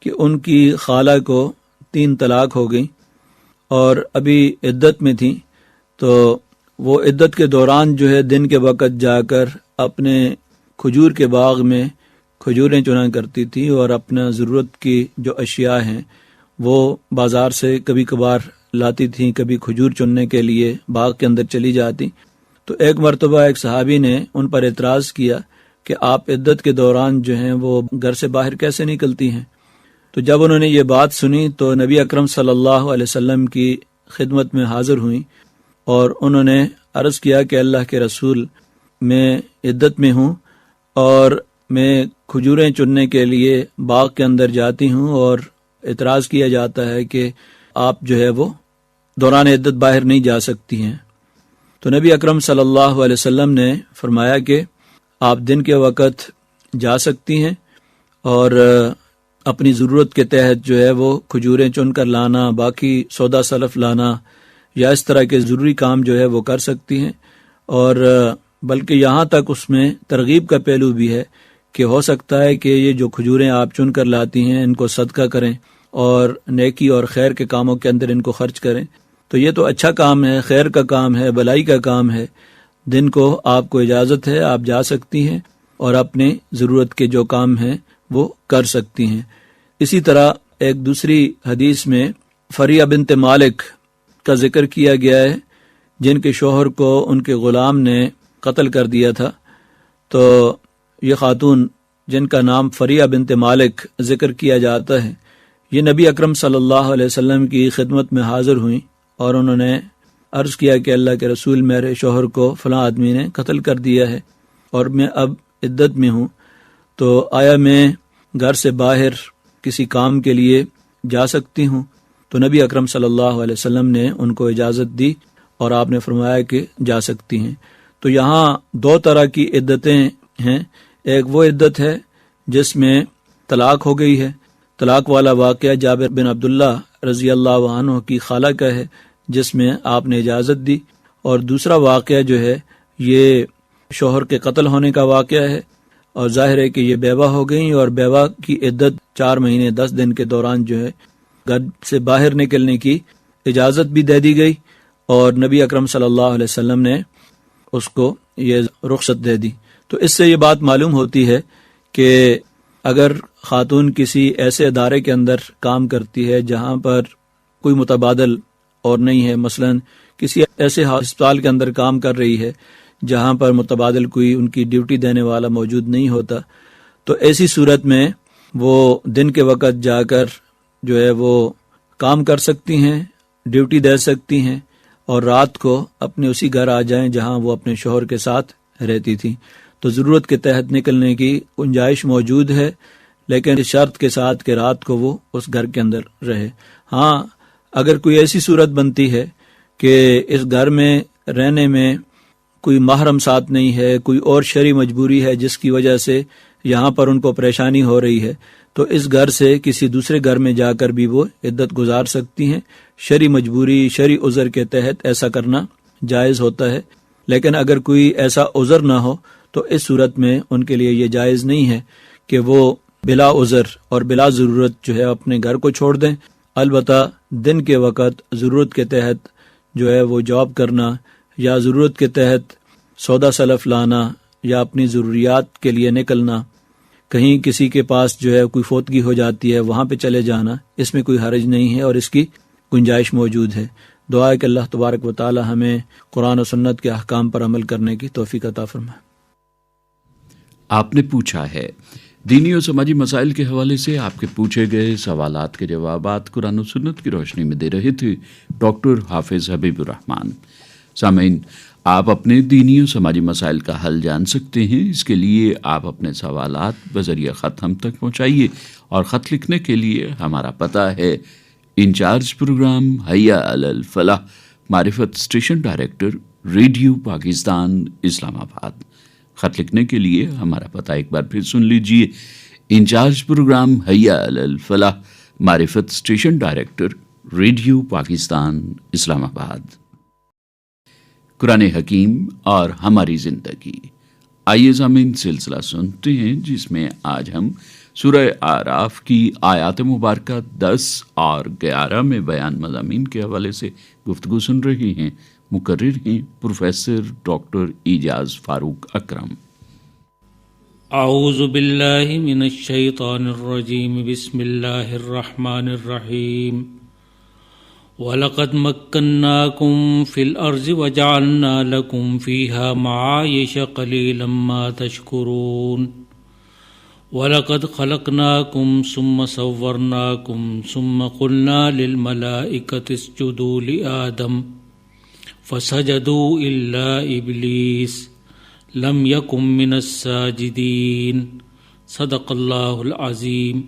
کہ ان کی خالہ کو 3 طلاق ہو گئی اور ابھی عدت میں تھیں، تو وہ عدت کے دوران جو ہے دن کے وقت جا کر اپنے کھجور کے باغ میں کھجوریں چنا کرتی تھی اور اپنا ضرورت کی جو اشیاء ہیں وہ بازار سے کبھی کبھار لاتی تھیں، کبھی کھجور چننے کے لیے باغ کے اندر چلی جاتی. تو ایک مرتبہ ایک صحابی نے ان پر اعتراض کیا کہ آپ عدت کے دوران جو ہیں وہ گھر سے باہر کیسے نکلتی ہیں؟ تو جب انہوں نے یہ بات سنی تو نبی اکرم صلی اللہ علیہ وسلم کی خدمت میں حاضر ہوئیں اور انہوں نے عرض کیا کہ اللہ کے رسول، میں عدت میں ہوں اور میں کھجوریں چننے کے لیے باغ کے اندر جاتی ہوں اور اعتراض کیا جاتا ہے کہ آپ جو ہے وہ دوران عدت باہر نہیں جا سکتی ہیں. تو نبی اکرم صلی اللہ علیہ وسلم نے فرمایا کہ آپ دن کے وقت جا سکتی ہیں اور اپنی ضرورت کے تحت جو ہے وہ کھجوریں چن کر لانا، باقی سودا سلف لانا یا اس طرح کے ضروری کام جو ہے وہ کر سکتی ہیں. اور بلکہ یہاں تک اس میں ترغیب کا پہلو بھی ہے کہ ہو سکتا ہے کہ یہ جو کھجوریں آپ چن کر لاتی ہیں ان کو صدقہ کریں اور نیکی اور خیر کے کاموں کے اندر ان کو خرچ کریں. تو یہ تو اچھا کام ہے، خیر کا کام ہے، بلائی کا کام ہے. دن کو آپ کو اجازت ہے، آپ جا سکتی ہیں اور اپنے ضرورت کے جو کام ہیں وہ کر سکتی ہیں. اسی طرح ایک دوسری حدیث میں فریہ بنت مالک کا ذکر کیا گیا ہے جن کے شوہر کو ان کے غلام نے قتل کر دیا تھا. تو یہ خاتون جن کا نام فریہ بنت مالک ذکر کیا جاتا ہے، یہ نبی اکرم صلی اللہ علیہ وسلم کی خدمت میں حاضر ہوئیں اور انہوں نے عرض کیا کہ اللہ کے رسول، میرے شوہر کو فلاں آدمی نے قتل کر دیا ہے اور میں اب عدت میں ہوں، تو آیا میں گھر سے باہر کسی کام کے لیے جا سکتی ہوں؟ تو نبی اکرم صلی اللہ علیہ وسلم نے ان کو اجازت دی اور آپ نے فرمایا کہ جا سکتی ہیں. تو یہاں دو طرح کی عدتیں ہیں. ایک وہ عدت ہے جس میں طلاق ہو گئی ہے، طلاق والا واقعہ جابر بن عبداللہ رضی اللہ عنہ کی خالہ کا ہے جس میں آپ نے اجازت دی. اور دوسرا واقعہ جو ہے یہ شوہر کے قتل ہونے کا واقعہ ہے اور ظاہر ہے کہ یہ بیوہ ہو گئیں اور بیوہ کی عدت 4 مہینے 10 دن کے دوران جو ہے گھر سے باہر نکلنے کی اجازت بھی دے دی گئی اور نبی اکرم صلی اللہ علیہ وسلم نے اس کو یہ رخصت دے دی. تو اس سے یہ بات معلوم ہوتی ہے کہ اگر خاتون کسی ایسے ادارے کے اندر کام کرتی ہے جہاں پر کوئی متبادل اور نہیں ہے، مثلا کسی ایسے ہسپتال کے اندر کام کر رہی ہے جہاں پر متبادل کوئی ان کی ڈیوٹی دینے والا موجود نہیں ہوتا، تو ایسی صورت میں وہ دن کے وقت جا کر جو ہے وہ کام کر سکتی ہیں، ڈیوٹی دے سکتی ہیں اور رات کو اپنے اسی گھر آ جائیں جہاں وہ اپنے شوہر کے ساتھ رہتی تھی. تو ضرورت کے تحت نکلنے کی گنجائش موجود ہے، لیکن اس شرط کے ساتھ کہ رات کو وہ اس گھر کے اندر رہے. ہاں، اگر کوئی ایسی صورت بنتی ہے کہ اس گھر میں رہنے میں کوئی محرم ساتھ نہیں ہے، کوئی اور شرعی مجبوری ہے جس کی وجہ سے یہاں پر ان کو پریشانی ہو رہی ہے، تو اس گھر سے کسی دوسرے گھر میں جا کر بھی وہ عدت گزار سکتی ہیں. شرعی مجبوری، شرعی عذر کے تحت ایسا کرنا جائز ہوتا ہے. لیکن اگر کوئی ایسا عذر نہ ہو تو اس صورت میں ان کے لیے یہ جائز نہیں ہے کہ وہ بلا عذر اور بلا ضرورت جو ہے اپنے گھر کو چھوڑ دیں. البتہ دن کے وقت ضرورت کے تحت جو ہے وہ جاب کرنا یا ضرورت کے تحت سودا سلف لانا یا اپنی ضروریات کے لیے نکلنا، کہیں کسی کے پاس جو ہے کوئی فوتگی ہو جاتی ہے وہاں پہ چلے جانا، اس میں کوئی حرج نہیں ہے اور اس کی گنجائش موجود ہے. دعا ہے کہ اللہ تبارک و تعالی ہمیں قرآن و سنت کے احکام پر عمل کرنے کی توفیق عطا فرمائے. آپ نے پوچھا ہے، دینی و سماجی مسائل کے حوالے سے آپ کے پوچھے گئے سوالات کے جوابات قرآن و سنت کی روشنی میں دے رہے تھے ڈاکٹر حافظ حبیب الرحمان. سامعین، آپ اپنے دینی و سماجی مسائل کا حل جان سکتے ہیں. اس کے لیے آپ اپنے سوالات بذریعہ خط ہم تک پہنچائیے اور خط لکھنے کے لیے ہمارا پتہ ہے انچارج پروگرام حیا علی الفلاح، معرفت اسٹیشن ڈائریکٹر، ریڈیو پاکستان، اسلام آباد. خط لکھنے کے لیے ہمارا پتہ ایک بار پھر سن لیجئے، انچارج پروگرام حیا علی الفلاح، معرفت اسٹیشن ڈائریکٹر، ریڈیو پاکستان، اسلام آباد. قرآن حکیم اور ہماری زندگی. آئیے سامعین، سلسلہ سنتے ہیں جس میں آج ہم سورہ اعراف کی آیات مبارکہ 10 اور 11 میں بیان مضامین کے حوالے سے گفتگو سن رہے ہیں۔ مقرر ہیں پروفیسر ڈاکٹر اعجاز فاروق اکرم۔ اعوذ باللہ من الشیطان الرجیم، بسم اللہ الرحمن الرحیم۔ وَلَقَدْ مَكَّنَّاكُمْ فِي الْأَرْضِ وَجَعَلْنَا لَكُمْ فِيهَا مَعَايِشَ قَلِيلًا مَا تَشْكُرُونَ وَلَقَدْ خَلَقْنَاكُمْ ثُمَّ صَوَّرْنَاكُمْ ثُمَّ قُلْنَا لِلْمَلَائِكَةِ اسْجُدُوا لِآدَمَ فَسَجَدُوا إِلَّا إِبْلِيسَ لَمْ يَكُنْ مِنَ السَّاجِدِينَ۔ صدق اللہ العظیم۔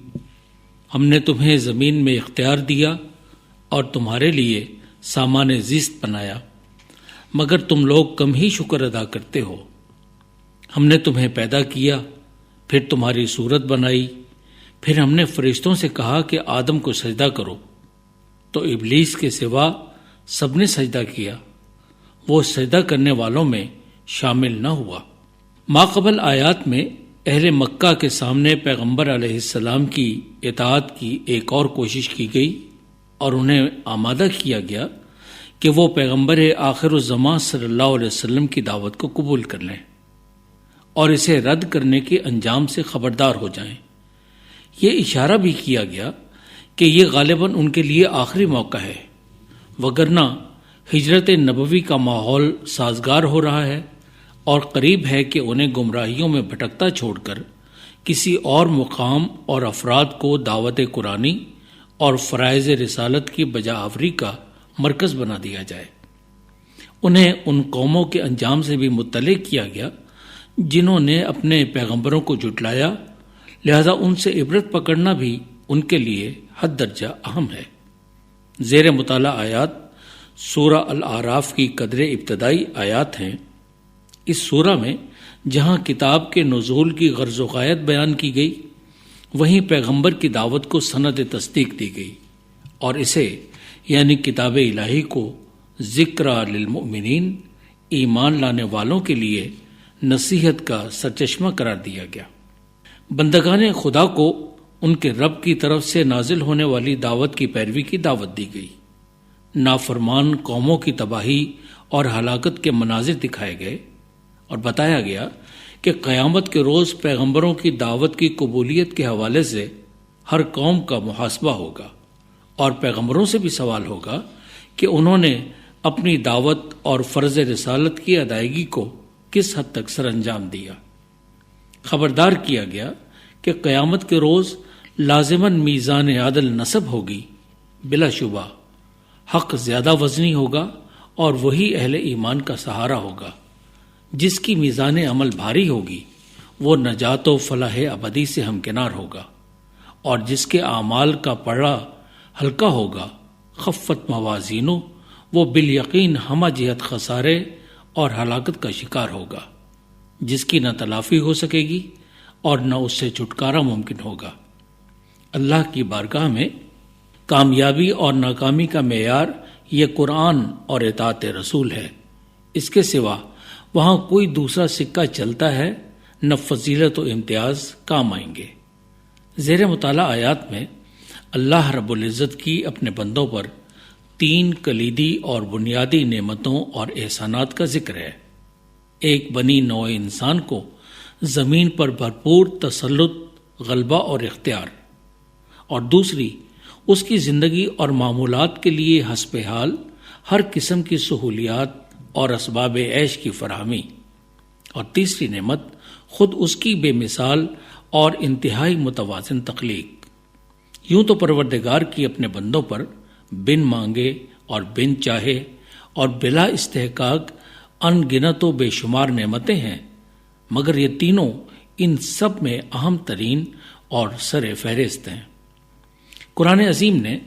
ہم نے تمہیں زمین میں اختیار دیا اور تمہارے لیے سامان زیست بنایا، مگر تم لوگ کم ہی شکر ادا کرتے ہو۔ ہم نے تمہیں پیدا کیا، پھر تمہاری صورت بنائی، پھر ہم نے فرشتوں سے کہا کہ آدم کو سجدہ کرو، تو ابلیس کے سوا سب نے سجدہ کیا، وہ سجدہ کرنے والوں میں شامل نہ ہوا۔ ماقبل آیات میں اہل مکہ کے سامنے پیغمبر علیہ السلام کی اطاعت کی ایک اور کوشش کی گئی اور انہیں آمادہ کیا گیا کہ وہ پیغمبر آخر الزمان صلی اللہ علیہ وسلم کی دعوت کو قبول کر لیں اور اسے رد کرنے کے انجام سے خبردار ہو جائیں۔ یہ اشارہ بھی کیا گیا کہ یہ غالباً ان کے لیے آخری موقع ہے، وگرنہ ہجرت نبوی کا ماحول سازگار ہو رہا ہے اور قریب ہے کہ انہیں گمراہیوں میں بھٹکتا چھوڑ کر کسی اور مقام اور افراد کو دعوت قرآنی اور فرائض رسالت کی بجاآوری کا مرکز بنا دیا جائے۔ انہیں ان قوموں کے انجام سے بھی مطلع کیا گیا جنہوں نے اپنے پیغمبروں کو جھٹلایا، لہذا ان سے عبرت پکڑنا بھی ان کے لیے حد درجہ اہم ہے۔ زیر مطالعہ آیات سورہ الاعراف کی قدر ابتدائی آیات ہیں۔ اس سورہ میں جہاں کتاب کے نزول کی غرض و غایت بیان کی گئی، وہیں پیغمبر کی دعوت کو سند تصدیق دی گئی اور اسے یعنی کتاب الہی کو ذکر للمؤمنین، ایمان لانے والوں کے لیے نصیحت کا سرچشمہ قرار دیا گیا۔ بندگان خدا کو ان کے رب کی طرف سے نازل ہونے والی دعوت کی پیروی کی دعوت دی گئی۔ نافرمان قوموں کی تباہی اور ہلاکت کے مناظر دکھائے گئے اور بتایا گیا کہ قیامت کے روز پیغمبروں کی دعوت کی قبولیت کے حوالے سے ہر قوم کا محاسبہ ہوگا اور پیغمبروں سے بھی سوال ہوگا کہ انہوں نے اپنی دعوت اور فرض رسالت کی ادائیگی کو کس حد تک سر انجام دیا۔ خبردار کیا گیا کہ قیامت کے روز لازماً میزان عدل نصب ہوگی، بلا شبہ حق زیادہ وزنی ہوگا اور وہی اہل ایمان کا سہارا ہوگا۔ جس کی میزان عمل بھاری ہوگی وہ نجات و فلاح ابدی سے ہمکنار ہوگا، اور جس کے اعمال کا پڑا ہلکا ہوگا خفت موازینو، وہ بالیقین ہمہ جہت خسارے اور ہلاکت کا شکار ہوگا، جس کی نہ تلافی ہو سکے گی اور نہ اس سے چھٹکارا ممکن ہوگا۔ اللہ کی بارگاہ میں کامیابی اور ناکامی کا معیار یہ قرآن اور اطاعت رسول ہے۔ اس کے سوا وہاں کوئی دوسرا سکہ چلتا ہے نہ فضیلت و امتیاز کام آئیں گے۔ زیر مطالعہ آیات میں اللہ رب العزت کی اپنے بندوں پر 3 کلیدی اور بنیادی نعمتوں اور احسانات کا ذکر ہے۔ ایک بنی نوع انسان کو زمین پر بھرپور تسلط، غلبہ اور اختیار، اور دوسری اس کی زندگی اور معمولات کے لیے حسب حال ہر قسم کی سہولیات اور اسباب عیش کی فراہمی، اور تیسری نعمت خود اس کی بے مثال اور انتہائی متوازن تخلیق۔ یوں تو پروردگار کی اپنے بندوں پر بن مانگے اور بن چاہے اور بلا استحقاق ان گنت و بے شمار نعمتیں ہیں، مگر یہ تینوں ان سب میں اہم ترین اور سر فہرست ہیں۔ قرآن عظیم نے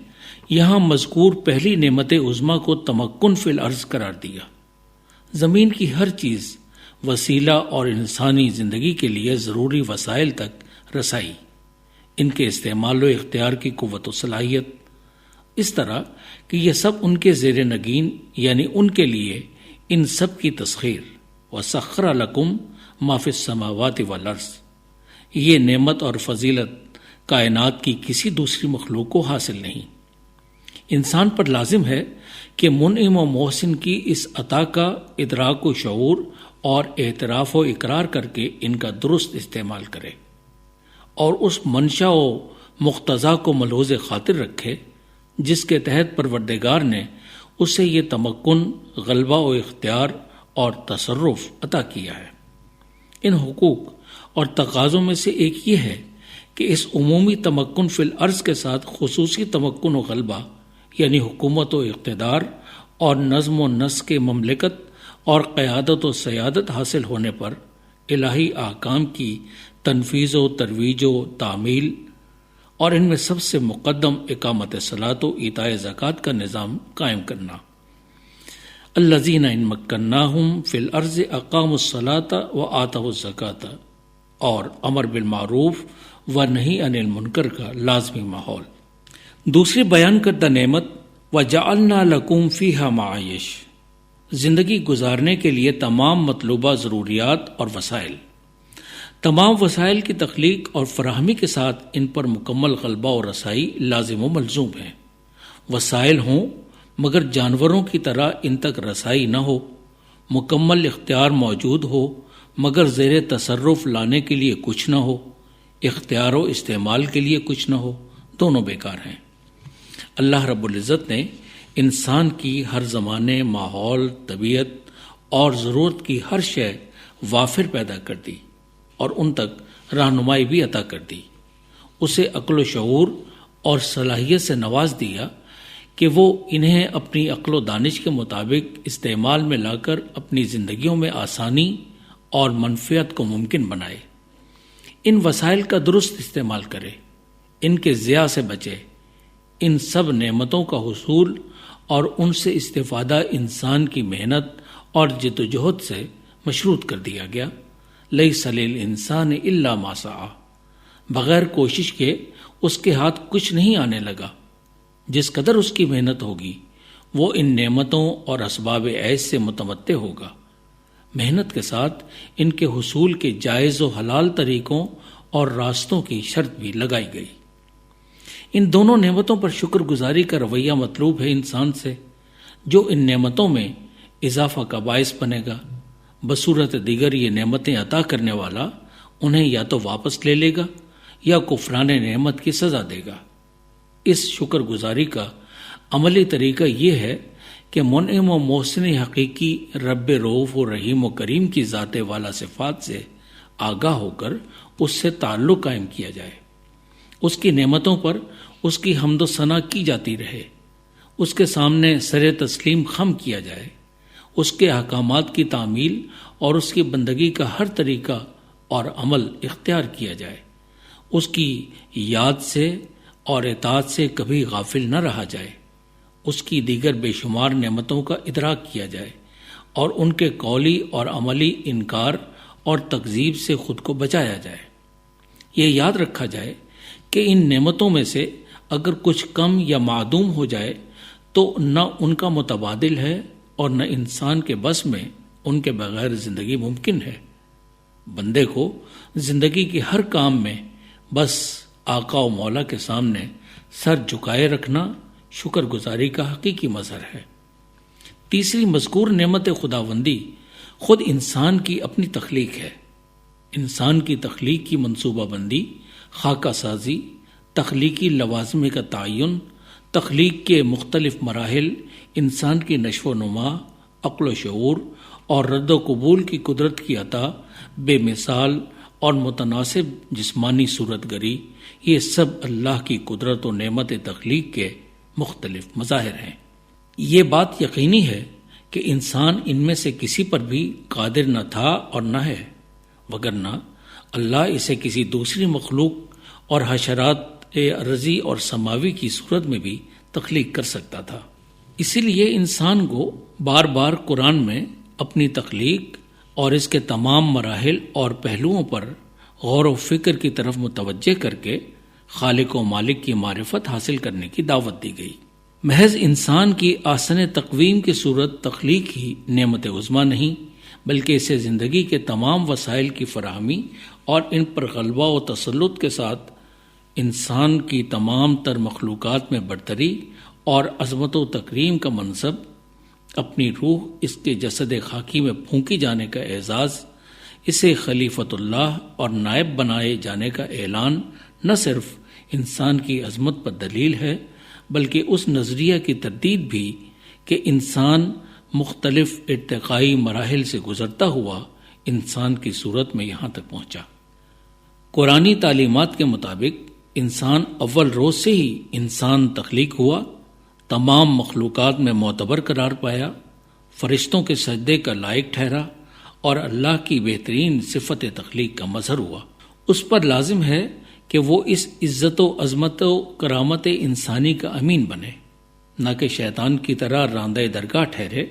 یہاں مذکور پہلی نعمت عظمیٰ کو تمکن فی الارض قرار دیا۔ زمین کی ہر چیز، وسیلہ اور انسانی زندگی کے لیے ضروری وسائل تک رسائی، ان کے استعمال و اختیار کی قوت و صلاحیت، اس طرح کہ یہ سب ان کے زیر نگین، یعنی ان کے لیے ان سب کی تسخیر۔ وَسَخَّرَ لَكُم مَا فِي السَّمَاوَاتِ وَالْأَرْضِ، یہ نعمت اور فضیلت کائنات کی کسی دوسری مخلوق کو حاصل نہیں۔ انسان پر لازم ہے کہ منعم و محسن کی اس عطا کا ادراک و شعور اور اعتراف و اقرار کر کے ان کا درست استعمال کرے اور اس منشا و مقتضا کو ملحوظ خاطر رکھے جس کے تحت پروردگار نے اسے یہ تمکن، غلبہ و اختیار اور تصرف عطا کیا ہے۔ ان حقوق اور تقاضوں میں سے ایک یہ ہے کہ اس عمومی تمکن فی الارض کے ساتھ خصوصی تمکن و غلبہ یعنی حکومت و اقتدار اور نظم و نسق کے مملکت اور قیادت و سیادت حاصل ہونے پر الہی احکام کی تنفیذ و ترویج و تعمیل اور ان میں سب سے مقدم اقامت صلاۃ و ایتاء زکوٰۃ کا نظام قائم کرنا۔ الذین ان مکناہم فی الارض اقاموا الصلاۃ و آتوا الزکوٰۃ اور امر بالمعروف و نہی عن المنکر کا لازمی ماحول۔ دوسری بیان کردہ نعمت وجعلنا لکم فیہا معائش، زندگی گزارنے کے لیے تمام مطلوبہ ضروریات اور وسائل۔ تمام وسائل کی تخلیق اور فراہمی کے ساتھ ان پر مکمل غلبہ اور رسائی لازم و ملزوم ہے۔ وسائل ہوں مگر جانوروں کی طرح ان تک رسائی نہ ہو، مکمل اختیار موجود ہو مگر زیر تصرف لانے کے لیے کچھ نہ ہو، اختیار و استعمال کے لیے کچھ نہ ہو، دونوں بیکار ہیں۔ اللہ رب العزت نے انسان کی ہر زمانے، ماحول، طبیعت اور ضرورت کی ہر شے وافر پیدا کر دی اور ان تک رہنمائی بھی عطا کر دی۔ اسے عقل و شعور اور صلاحیت سے نواز دیا کہ وہ انہیں اپنی عقل و دانش کے مطابق استعمال میں لا کر اپنی زندگیوں میں آسانی اور منفعت کو ممکن بنائے۔ ان وسائل کا درست استعمال کرے، ان کے ضیاع سے بچے۔ ان سب نعمتوں کا حصول اور ان سے استفادہ انسان کی محنت اور جد و جہد سے مشروط کر دیا گیا۔ لیس للانسان الا ما سعی، بغیر کوشش کے اس کے ہاتھ کچھ نہیں آنے لگا۔ جس قدر اس کی محنت ہوگی وہ ان نعمتوں اور اسباب عیش سے متمتع ہوگا۔ محنت کے ساتھ ان کے حصول کے جائز و حلال طریقوں اور راستوں کی شرط بھی لگائی گئی۔ ان دونوں نعمتوں پر شکر گزاری کا رویہ مطلوب ہے انسان سے، جو ان نعمتوں میں اضافہ کا باعث بنے گا۔ بصورت دیگر یہ نعمتیں عطا کرنے والا انہیں یا تو واپس لے لے گا یا کفران نعمت کی سزا دے گا۔ اس شکر گزاری کا عملی طریقہ یہ ہے کہ منعم و محسن حقیقی رب رؤوف و رحیم و کریم کی ذات والا صفات سے آگاہ ہو کر اس سے تعلق قائم کیا جائے، اس کی نعمتوں پر اس کی حمد و ثنا کی جاتی رہے، اس کے سامنے سر تسلیم خم کیا جائے، اس کے احکامات کی تعمیل اور اس کی بندگی کا ہر طریقہ اور عمل اختیار کیا جائے، اس کی یاد سے اور اطاعت سے کبھی غافل نہ رہا جائے، اس کی دیگر بے شمار نعمتوں کا ادراک کیا جائے اور ان کے قولی اور عملی انکار اور تکذیب سے خود کو بچایا جائے۔ یہ یاد رکھا جائے کہ ان نعمتوں میں سے اگر کچھ کم یا معدوم ہو جائے تو نہ ان کا متبادل ہے اور نہ انسان کے بس میں ان کے بغیر زندگی ممکن ہے۔ بندے کو زندگی کے ہر کام میں بس آقا و مولا کے سامنے سر جھکائے رکھنا شکر گزاری کا حقیقی مظہر ہے۔ تیسری مذکور نعمت خداوندی خود انسان کی اپنی تخلیق ہے۔ انسان کی تخلیق کی منصوبہ بندی، خاکہ سازی، تخلیقی لوازم کا تعین، تخلیق کے مختلف مراحل، انسان کی نشو و نما، عقل و شعور اور رد و قبول کی قدرت کی عطا، بے مثال اور متناسب جسمانی صورت گری، یہ سب اللہ کی قدرت و نعمت تخلیق کے مختلف مظاہر ہیں۔ یہ بات یقینی ہے کہ انسان ان میں سے کسی پر بھی قادر نہ تھا اور نہ ہے، وگرنہ اللہ اسے کسی دوسری مخلوق اور حشرات ارضی اور سماوی کی صورت میں بھی تخلیق کر سکتا تھا۔ اسی لیے انسان کو بار بار قرآن میں اپنی تخلیق اور اس کے تمام مراحل اور پہلوؤں پر غور و فکر کی طرف متوجہ کر کے خالق و مالک کی معرفت حاصل کرنے کی دعوت دی گئی۔ محض انسان کی آسن تقویم کی صورت تخلیق ہی نعمت عظمیٰ نہیں، بلکہ اسے زندگی کے تمام وسائل کی فراہمی اور ان پر غلبہ و تسلط کے ساتھ انسان کی تمام تر مخلوقات میں برتری اور عظمت و تکریم کا منصب، اپنی روح اس کے جسد خاکی میں پھونکی جانے کا اعزاز، اسے خلیفۃ اللہ اور نائب بنائے جانے کا اعلان نہ صرف انسان کی عظمت پر دلیل ہے بلکہ اس نظریہ کی تردید بھی کہ انسان مختلف ارتقائی مراحل سے گزرتا ہوا انسان کی صورت میں یہاں تک پہنچا۔ قرآنی تعلیمات کے مطابق انسان اول روز سے ہی انسان تخلیق ہوا، تمام مخلوقات میں معتبر قرار پایا، فرشتوں کے سجدے کا لائق ٹھہرا اور اللہ کی بہترین صفت تخلیق کا مظہر ہوا۔ اس پر لازم ہے کہ وہ اس عزت و عظمت و کرامت انسانی کا امین بنے، نہ کہ شیطان کی طرح راندہ درگاہ ٹھہرے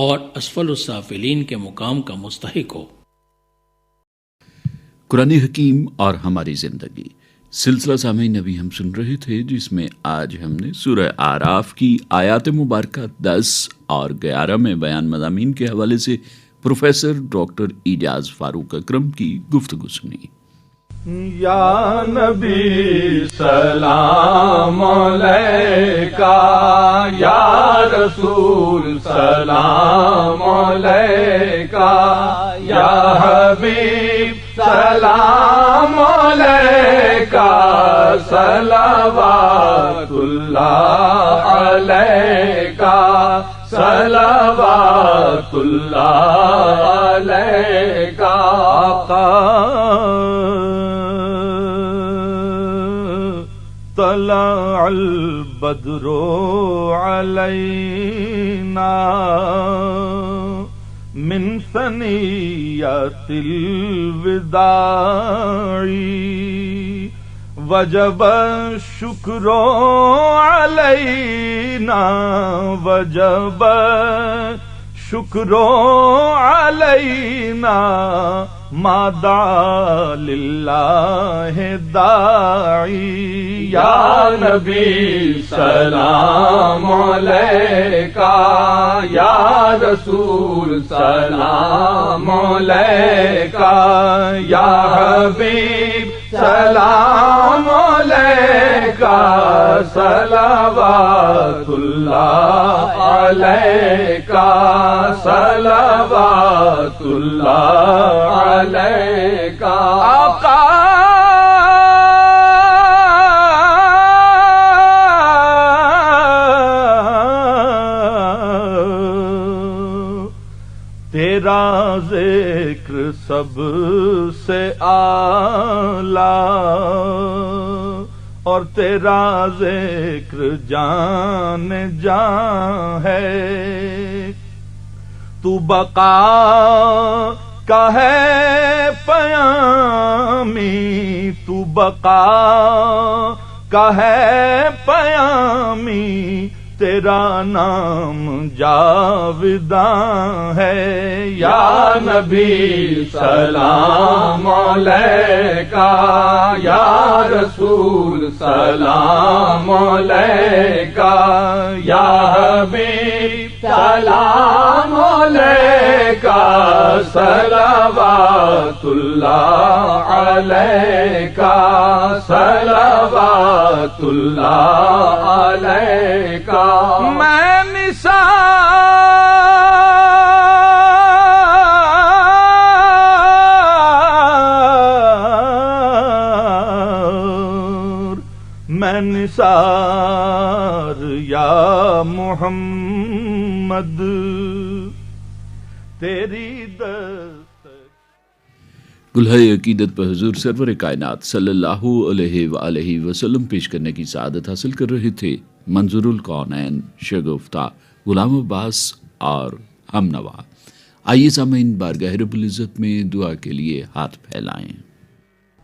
اور اسفل السافلین کے مقام کا مستحق ہو۔ قرآن حکیم اور ہماری زندگی سلسلہ سامعین ابھی ہم سن رہے تھے، جس میں آج ہم نے سورہ اعراف کی آیات مبارکہ 10 اور 11 میں بیان مضامین کے حوالے سے پروفیسر ڈاکٹر اعجاز فاروق اکرم کی گفتگو سنی۔ یا نبی سلام علیکہ، یا رسول سلام علیکہ، یا حبیب سلام علیکہ، صلوات اللہ علیکہ، صلوات اللہ علیکہ۔ طلع البدر علینا من ثنیۃ الوداع، وجب الشکر علینا، وجب الشکر علینا، ما دعا للہ داعی۔ یا نبی سلام علیکہ، یا رسول سلام علیکہ، یا حبیب سلام علیکہ، صلوات اللہ علیکہ، صلوات اللہ علیکہ۔ آقا تیرا ذکر سب سے اعلیٰ اور تیرا ذکر جان جان ہے، تو بقا کا ہے پیامی، تو بقا کا ہے پیامی، تیرا نام جاوداں ہے۔ یا نبی سلام علیکہ، یا رسول سلام علیکہ، یا حبیب سلام علیکہ، صلوات اللہ علیکہ، صلوات اللہ علیکہ۔ میں نثار یا محمد تیری دست۔ گلہائے عقیدت پر حضور سرور کائنات صلی اللہ علیہ وآلہ وسلم پیش کرنے کی سعادت حاصل کر رہے تھے منظور القونین شگفتہ غلام عباس اور ہم نوا۔ آئیے سامعین بارگاہ رب العزت میں دعا کے لیے ہاتھ پھیلائیں۔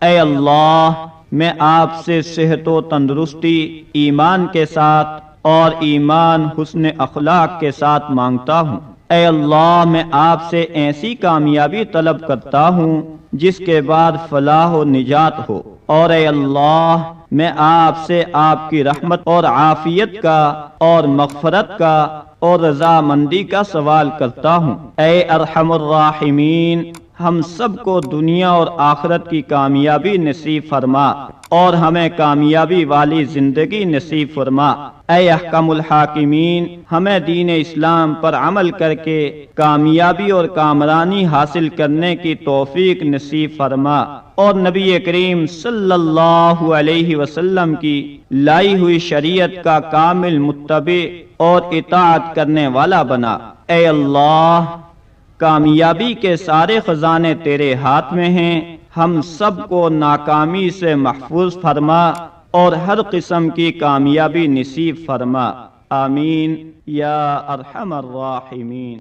اے اللہ، میں آپ سے صحت و تندرستی ایمان کے ساتھ اور ایمان حسن اخلاق کے ساتھ مانگتا ہوں۔ اے اللہ، میں آپ سے ایسی کامیابی طلب کرتا ہوں جس کے بعد فلاح و نجات ہو، اور اے اللہ میں آپ سے آپ کی رحمت اور عافیت کا اور مغفرت کا اور رضامندی کا سوال کرتا ہوں۔ اے ارحم الراحمین، ہم سب کو دنیا اور آخرت کی کامیابی نصیب فرما اور ہمیں کامیابی والی زندگی نصیب فرما۔ اے احکم الحاکمین، ہمیں دین اسلام پر عمل کر کے کامیابی اور کامرانی حاصل کرنے کی توفیق نصیب فرما اور نبی کریم صلی اللہ علیہ وسلم کی لائی ہوئی شریعت کا کامل متبع اور اطاعت کرنے والا بنا۔ اے اللہ، کامیابی کے سارے خزانے تیرے ہاتھ میں ہیں، ہم سب کو ناکامی سے محفوظ فرما اور ہر قسم کی کامیابی نصیب فرما۔ آمین یا ارحم الراحمین۔